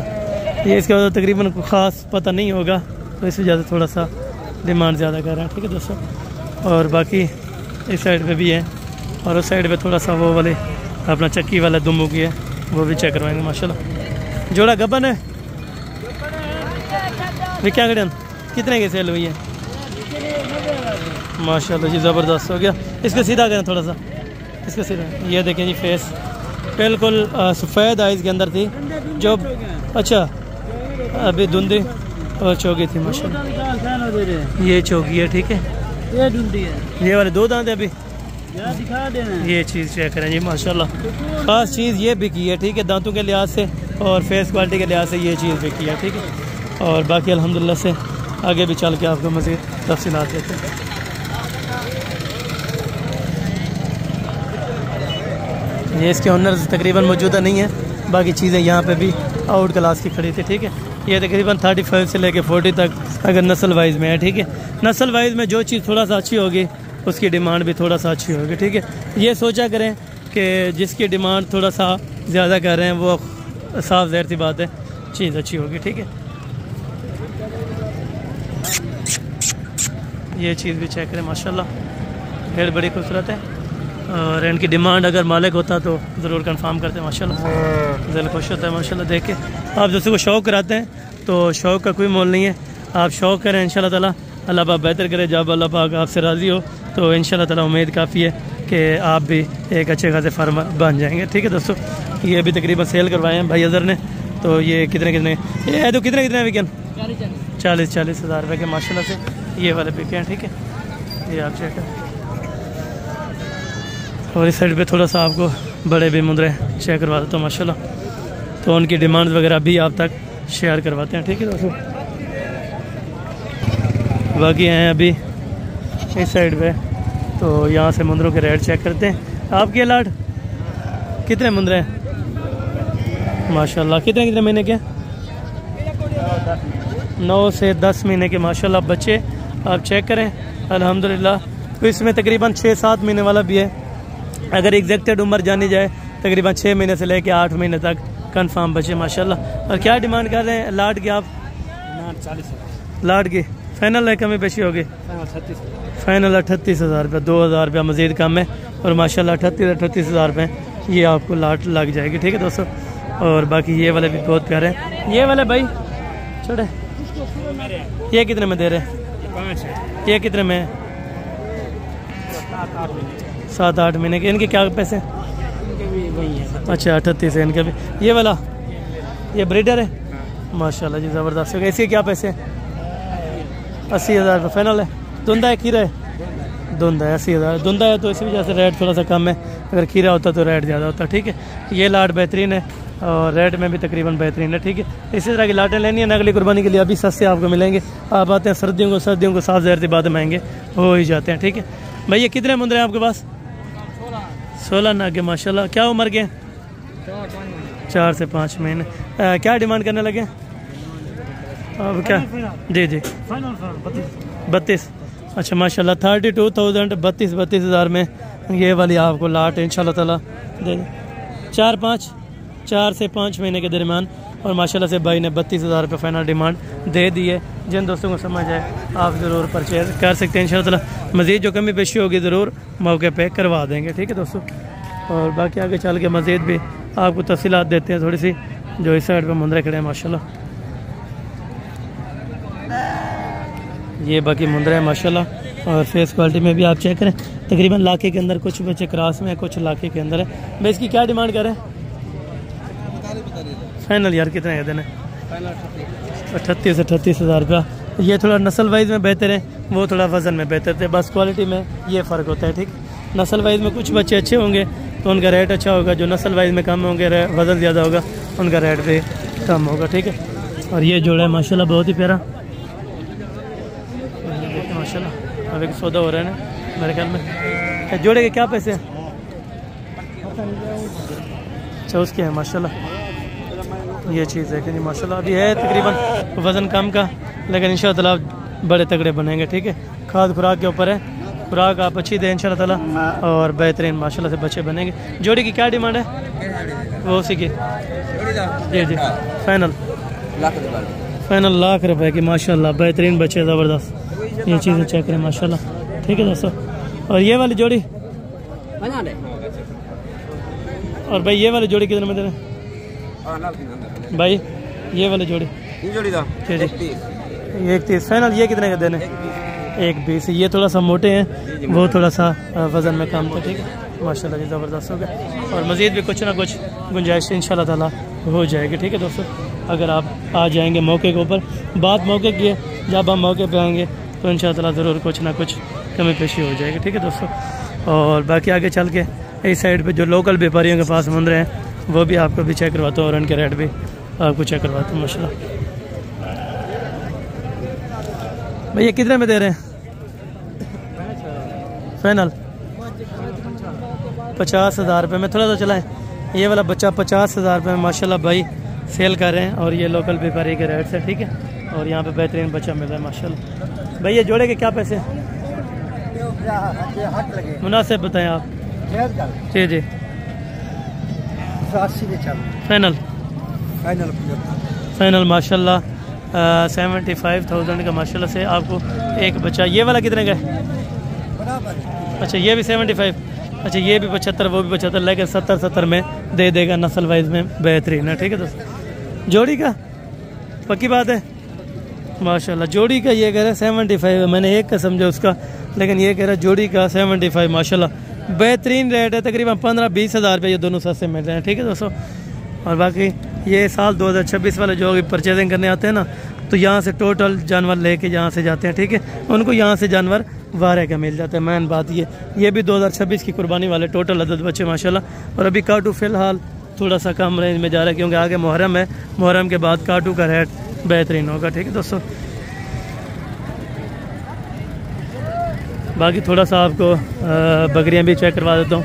ये इसके बाद तकरीबन को ख़ास पता नहीं होगा, तो इस वजह से थोड़ा सा डिमांड ज़्यादा कर रहे हैं। ठीक है दोस्तों, और बाकी इस साइड पे भी है, और उस साइड पे थोड़ा सा वो वाले अपना चक्की वाला दुम्बू की है, वो भी चेक करवाएंगे। माशाल्लाह जोड़ा गबन है भी। क्या करें, कितने की सेल हुई है? माशाल्लाह जी, ज़बरदस्त हो गया। इसको सीधा करें थोड़ा सा, इसको सीधा। ये देखें जी, फेस बिल्कुल सफ़ेद आइज़ के अंदर थी जो, अच्छा अभी धुंधी और चौकी थी। माशाल्लाह ये चौकी है, ठीक है, ये ढूंढी है। ये वाले 2 दांत है अभी। दिखा देना, ये चीज़ चेक करें जी, माशाल्लाह ख़ास चीज़ ये बिकी है। ठीक है, दांतों के लिहाज से और फेस क्वालिटी के लिहाज से ये चीज़ बिकी है। ठीक है, और बाकी अल्हम्दुलिल्लाह से आगे भी चल के आपको मज़ीद तफसीलात देते हैं। ये इसके ओनर्स तकरीबन मौजूदा नहीं है, बाकी चीज़ें यहाँ पे भी आउट क्लास की खड़ी थी। ठीक है, ये तकरीबन 35 से लेके 40 तक अगर नस्ल वाइज में है। ठीक है, नस्ल वाइज में जो चीज़ थोड़ा सा अच्छी होगी उसकी डिमांड भी थोड़ा सा अच्छी होगी। ठीक है, ये सोचा करें कि जिसकी डिमांड थोड़ा सा ज़्यादा कर रहे हैं वो साफ ज़ाहिर सी बात है चीज़ अच्छी होगी। ठीक है, ये चीज़ भी चेक करें, माशाल्लाह भेड़ बड़ी खूबसूरत है, और इनकी डिमांड अगर मालिक होता तो ज़रूर कंफर्म करते हैं। माशाल्लाह दिल खुश होता है माशाल्लाह देख के। आप जैसे को शौक़ कराते हैं तो शौक़ का कोई मोल नहीं है, आप शौक़ करें इंशाल्लाह ताला, अल्लाह पाक बेहतर करे। जब अल्लाह पाक आपसे राज़ी हो तो इंशाल्लाह ताला उम्मीद काफ़ी है कि आप भी एक अच्छे खासे फार्मर बन जाएंगे। ठीक है दोस्तों, ये अभी तकरीबन सेल करवाए हैं भाई अज़हर ने, तो ये कितने ये तो कितने वीकेंड 40-40 हज़ार रुपये के माशाल्लाह से ये वाले बिके हैं। ठीक है, ये आप चेक करें, और इस साइड पे थोड़ा सा आपको बड़े भी मुंदरे चेक करवा देता हूँ माशाल्लाह, तो उनकी डिमांड वगैरह भी आप तक शेयर करवाते हैं। ठीक है दोस्तों, बाकी हैं अभी इस साइड पे, तो यहाँ से मुंदरों के रेट चेक करते हैं। आपके लाट कितने मुंदरे हैं माशाल्लाह? कितने महीने के? 9 से 10 महीने के माशाल्लाह बच्चे आप चेक करें अल्हम्दुलिल्लाह। तो इसमें तकरीबन 6-7 महीने वाला भी है। अगर एग्जैक्टेड उम्र जानी जाए तकरीबन 6 महीने से लेकर 8 महीने तक कंफर्म बचे माशाल्लाह। और क्या डिमांड कर रहे हैं लाट की आप? 40 लाट की फाइनल है, कमी पेशी होगी? फाइनल 38 हज़ार रुपये, 2 हज़ार रुपया मज़ीद कम है, और माशाल्लाह 38 हज़ार रुपये ये आपको लाट लग जाएगी। ठीक है दोस्तों, और बाकी ये वाले भी बहुत प्यारे हैं। ये वाले भाई छोटे, ये कितने में दे रहे हैं? 5 ये कितने में? 7-8 महीने के। इनके क्या पैसे? अच्छा 38 है इनके भी। ये वाला ये ब्रीडर है माशाल्लाह जी, ज़बरदस्त है। इसके क्या पैसे? 80 हज़ार रुपये फाइनल है। धुंधा है खीरा है? धुंधा है 80 हज़ार। धुंधा है तो इसी वजह से रेट थोड़ा सा कम है, अगर खीरा होता तो रेट ज़्यादा होता। ठीक है, ये लाट बेहतरीन है और रेट में भी तकरीबन बेहतरीन है। ठीक है, इसी तरह की लाटें लेनी है ना अगली कुर्बानी के लिए, अभी सस्ते आपको मिलेंगे। आप आते हैं सर्दियों को साफ ज़ाहिर सी बात महंगे हो ही जाते हैं। ठीक है भाई, ये कितने मुंदरे हैं आपके पास? 16 नागे माशाल्लाह। क्या उम्र के? 4 से 5 महीने। क्या डिमांड करने लगे अब? क्या जी 32। अच्छा माशाल्लाह 32,000 32 हज़ार में ये वाली आपको लाट इंशाल्लाह ताला दे 4 से 5 महीने के दरमियान, और माशाल्लाह से भाई ने 32 हज़ार रुपये फाइनल डिमांड दे दी है। जिन दोस्तों को समझ आए आप ज़रूर परचेज कर सकते हैं इंशाल्लाह ताला। मज़ीद जो कमी पेशी होगी ज़रूर मौके पे करवा देंगे। ठीक है दोस्तों, और बाकी आगे चल के मज़ीद भी आपको तफसीलात देते हैं थोड़ी सी, जो इस साइड पर मुंदरे खड़े हैं माशाल्लाह। ये बाकी मुंदरे हैं माशाल्लाह, और फेस क्वालिटी में भी आप चेक करें तकरीबन लाखे के अंदर, कुछ बच्चे क्रॉस में है, कुछ लाखे के अंदर है। भाई इसकी क्या डिमांड करें? फाइनल यार कितने है देने? 38 हज़ार रुपया ये थोड़ा नस्ल वाइज में बेहतर है, वो थोड़ा वज़न में बेहतर थे, बस क्वालिटी में ये फ़र्क होता है। ठीक, नस्ल वाइज में कुछ बच्चे अच्छे होंगे तो उनका रेट अच्छा होगा, जो नस्ल वाइज में कम होंगे, वज़न ज़्यादा होगा, उनका रेट भी कम होगा। ठीक है, और ये जोड़ा है माशाल्लाह बहुत ही प्यारा, देखिए माशाल्लाह। अब एक सौदा हो रहा है ना मेरे ख्याल में। जोड़े के क्या पैसे हैं? अच्छा उसके हैं माशाल्लाह। ये चीज़ है कि नहीं माशाल्लाह, अभी है तकरीबन वज़न कम का, लेकिन इंशाअल्लाह बड़े तगड़े बनेंगे। ठीक है, खाद खुराक के ऊपर है, खुराक आप अच्छी दें इंशाअल्लाह ताला और बेहतरीन माशाल्लाह से बच्चे बनेंगे। जोड़ी की क्या डिमांड है? वो उसी की जी जी फाइनल लाख रुपए की माशाल्लाह, बेहतरीन बच्चे ज़बरदस्त। ये चीज़ें चेक करें माशाल्लाह। ठीक है दोस्तों, और ये वाली जोड़ी, और भाई ये वाली जोड़ी कितने में दे रहे हैं भाई? ये वाली जोड़ी जी जी 130 फाइनल। ये कितने का देने? 120। ये थोड़ा सा मोटे हैं, वो थोड़ा सा वज़न में कम थे। ठीक है माशाल्लाह जी ज़बरदस्त हो गया, और मज़ीद भी कुछ ना कुछ गुंजाइश इंशाल्लाह ताला हो जाएगी। ठीक है दोस्तों, अगर आप आ जाएंगे मौके के ऊपर, बात मौके की है, जब हम मौके पे आएंगे तो इंशाल्लाह ताला ज़रूर कुछ ना कुछ कमी पेशी हो जाएगी। ठीक है दोस्तों, और बाकी आगे चल के इस साइड पे जो लोकल व्यापारियों के पास मंदिर हैं वो भी आपको भी चेक करवाता हूँ, और उनके रेट भी आपको चेक करवाता हूँ माशाल्लाह। भैया कितने में दे रहे हैं फाइनल? 50,000 रुपये में। थोड़ा सा चलाएं। ये वाला बच्चा 50,000 रुपये में माशाल्लाह भाई सेल कर रहे हैं, और ये लोकल व्यापारी के रेट से। ठीक है, और यहाँ पे बेहतरीन बच्चा मिल रहा है माशाल्लाह। भैया जोड़े के क्या पैसे मुनासिब बताएं आप? जी जी फाइनल माशाल्लाह 75,000 का माशाल्लाह से आपको एक बच्चा। ये वाला कितने का है? अच्छा ये भी 75। अच्छा ये भी 75, वो भी 75, लेकिन 70 में दे देगा, नस्ल वाइज में बेहतरीन है। ठीक है दोस्तों, जोड़ी का पक्की बात है माशाल्लाह। जोड़ी का ये कह रहा है 75, मैंने एक का समझा उसका, लेकिन ये कह रहा है जोड़ी का 75 माशाल्लाह, बेहतरीन रेट है। तकरीबन 15-20 हज़ार रुपये ये दोनों सस्ते मिल रहे हैं। ठीक है दोस्तों, और बाकी ये साल 2026 वाले जो अभी परचेजिंग करने आते हैं ना, तो यहाँ से टोटल जानवर लेके यहाँ से जाते हैं। ठीक है, उनको यहाँ से जानवर वारे का मिल जाता है। मेन बात ये भी 2026 की कुर्बानी वाले टोटल अदद बच्चे माशाल्लाह। और अभी काटू फ़िलहाल थोड़ा सा कम रेंज में जा रहा है, क्योंकि आगे मुहर्रम है, मुहर्रम के बाद काटू का रेट बेहतरीन होगा। ठीक है दोस्तों, बाकी थोड़ा सा आपको बकरियां भी चेक करवा देता हूँ,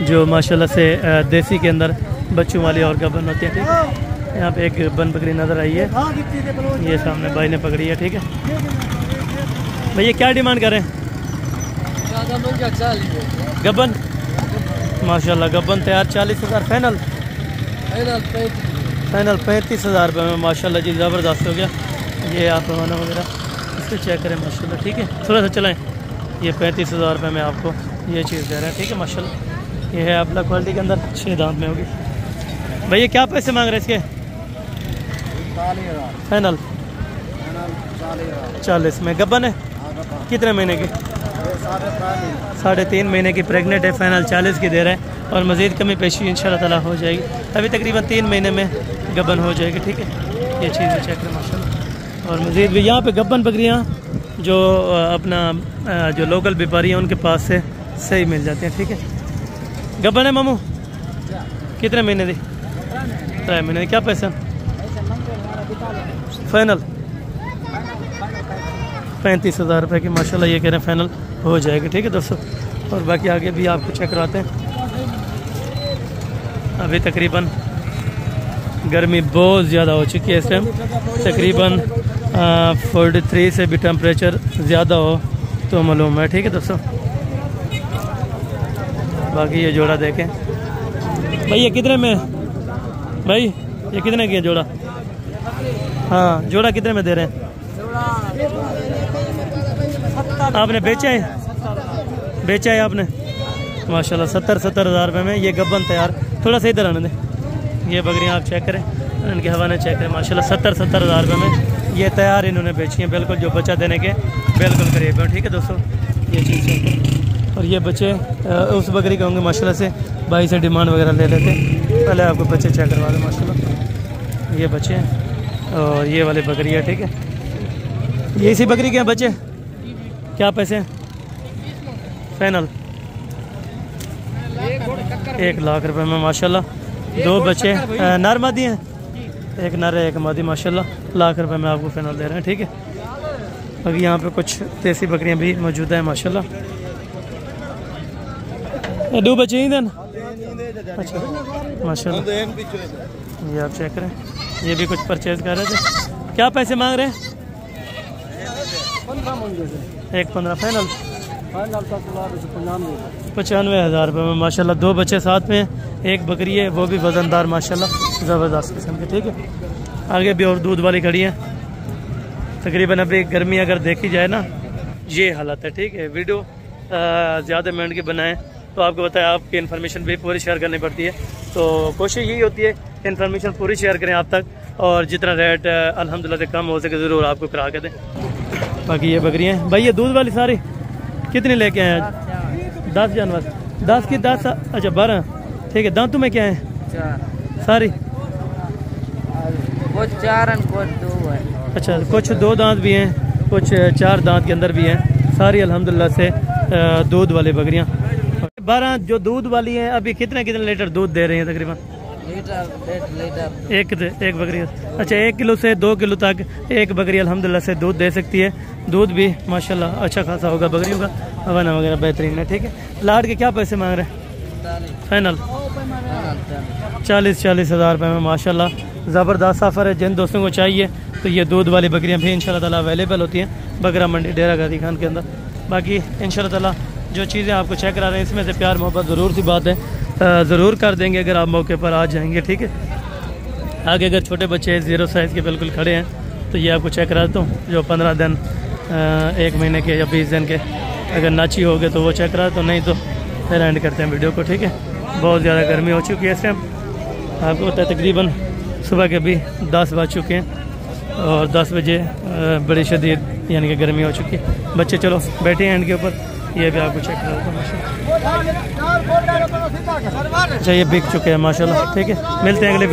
जो माशाल्लाह से देसी के अंदर बच्चों वाली और गबन होती है। ठीक है, यहाँ पे एक गबन बकरी नज़र आई है, ये सामने भाई ने पकड़ी है। ठीक है भैया क्या डिमांड करें? गबन माशाल्लाह, गबन तैयार 40,000 फाइनल 35,000 रुपये में माशाल्लाह जी ज़बरदस्त हो गया। ये आप रवाना वगैरह इसको चेक करें माशाल्लाह। ठीक है, थोड़ा सा चलाएं। ये 35,000 रुपये में आपको ये चीज़ दे रहे हैं। ठीक है माशाल्लाह, ये है अपना क्वालिटी के अंदर 6 दांत में होगी। भैया क्या पैसे मांग रहे हैं इसके? फाइनल 40 में। गबन है कितने महीने की? 3.5 महीने की प्रेग्नेंट है। फाइनल 40 की दे रहे हैं, और मज़ीद कमी पेशी इंशाल्लाह ताला हो जाएगी। अभी तकरीबन 3 महीने में गबन हो जाएगी। ठीक है, ये चीज़ें चेक करें माशाल्लाह। और मज़ीद भी यहाँ पे गबन बकरियाँ जो अपना जो लोकल व्यापारी हैं उनके पास से सही मिल जाती हैं। ठीक है, गबन है मामू कितने महीने दी? 3 महीने। क्या पैसा फाइनल? 35,000 रुपये की माशाल्लाह ये कह रहे हैं फाइनल हो जाएगी। ठीक है दोस्तों, और बाकी आगे भी आपको चेक करवाते हैं। अभी तकरीबन गर्मी बहुत ज़्यादा हो चुकी है इस टाइम, तकरीबन 43 से भी टेम्परेचर ज़्यादा हो तो मालूम है। ठीक है दोस्तों, बाकी ये जोड़ा देखें भाई। ये कितने में भाई? ये कितने की है जोड़ा? हाँ जोड़ा कितने में दे रहे हैं? आपने बेचा है आपने माशाल्लाह 70,000 रुपये में। ये गबन तैयार, थोड़ा सा इधर आने दें। ये बकरियाँ आप चेक करें, इनके हवाले चेक करें माशाल्लाह 70,000 रुपये में ये तैयार इन्होंने बेची हैं, बिल्कुल जो बच्चा देने के बिल्कुल करीब है। ठीक है दोस्तों, ये चीज़ चेक करें। और ये बच्चे उस बकरी के होंगे माशाल्लाह से, भाई से डिमांड वगैरह ले लेते। पहले आपको बच्चे चेक करवा दें माशाल्लाह। ये बच्चे हैं और ये वाली बकरी है। ठीक है, ये इसी बकरी के हैं बच्चे? क्या पैसे हैं फाइनल? 1 लाख रुपए में माशाल्लाह। 2 बच्चे नर मादी हैं, एक नर है एक मादी माशाल्लाह। लाख रुपए में आपको फाइनल दे रहे हैं, ठीक है। अभी यहाँ पे कुछ देसी बकरियां भी मौजूद हैं माशाल्लाह। 2 बच्चे ही देन, अच्छा माशाल्लाह। ये आप चेक करें, ये भी कुछ परचेज कर रहे थे। क्या पैसे मांग रहे हैं? 1.15 फाइनल 95,000 रुपये में माशाल्लाह। 2 बच्चे साथ में, एक बकरी है वो भी वजनदार माशाल्लाह, ज़बरदस्त किस्म के, ठीक है। आगे भी और दूध वाली खड़ी है। तकरीबन अभी गर्मी अगर देखी जाए ना, ये हालत है, ठीक है। वीडियो ज़्यादा मिनट की बनाएं तो आपको बताया, आपकी इन्फॉर्मेशन भी पूरी शेयर करनी पड़ती है, तो कोशिश यही होती है कि इन्फॉर्मेशन पूरी शेयर करें आप तक, और जितना रेट अल्हम्दुलिल्लाह से कम हो सके ज़रूर आपको करा के दें। बाकी ये बकरियाँ हैं भाई, ये दूध वाली सारी कितनी लेके आए हैं? 10 जानवर, 10 की 10, अच्छा 12, ठीक है। दांतों में क्या है सारी? कुछ 4 कुछ 2 है। अच्छा, कुछ 2 दांत भी हैं, कुछ 4 दांत के अंदर भी हैं। सारी अल्हम्दुलिल्लाह से दूध वाली बकरियाँ। 12 जो दूध वाली हैं, अभी कितने लीटर दूध दे रही हैं तकरीबन? लीटर एक बकरी। अच्छा, 1 किलो से 2 किलो तक एक बकरी अल्हम्दुलिल्लाह से दूध दे सकती है। दूध भी माशाल्लाह अच्छा खासा होगा बकरियों का, हवाना वगैरह बेहतरीन है, ठीक है। लाट के क्या पैसे मांग रहे हैं फाइनल? 40,000 रुपये में माशाल्लाह। ज़बरदस्त सफ़र है। जिन दोस्तों को चाहिए तो ये दूध वाली बकरियां भी इंशाल्लाह ताला अवेलेबल होती हैं बकरा मंडी डेरा गाजी खान के अंदर। बाकी इंशाल्लाह ताला जो चीज़ें आपको चेक करा रहे हैं, इसमें से प्यार मोहब्बत ज़रूर सी बात है, ज़रूर कर देंगे अगर आप मौके पर आ जाएंगे, ठीक है। आगे अगर छोटे बच्चे 0 साइज़ के बिल्कुल खड़े हैं तो ये आपको चेक करा देता हूँ, जो 15 दिन 1 महीने के या 20 दिन के अगर नाची हो गए तो वो चेक करा, तो नहीं तो फिर एंड करते हैं वीडियो को, ठीक है। बहुत ज़्यादा गर्मी हो चुकी है इस टाइम, आपको पता है तकरीबन सुबह के भी 10 बज चुके हैं, और 10 बजे बड़ी शदीद यानी कि गर्मी हो चुकी है। बच्चे चलो बैठे हैं एंड के ऊपर, ये भी आपको चेक करा देता हूँ माशाल्लाह। अच्छा, ये बिक चुके हैं माशाल्लाह, ठीक है। मिलते हैं अगले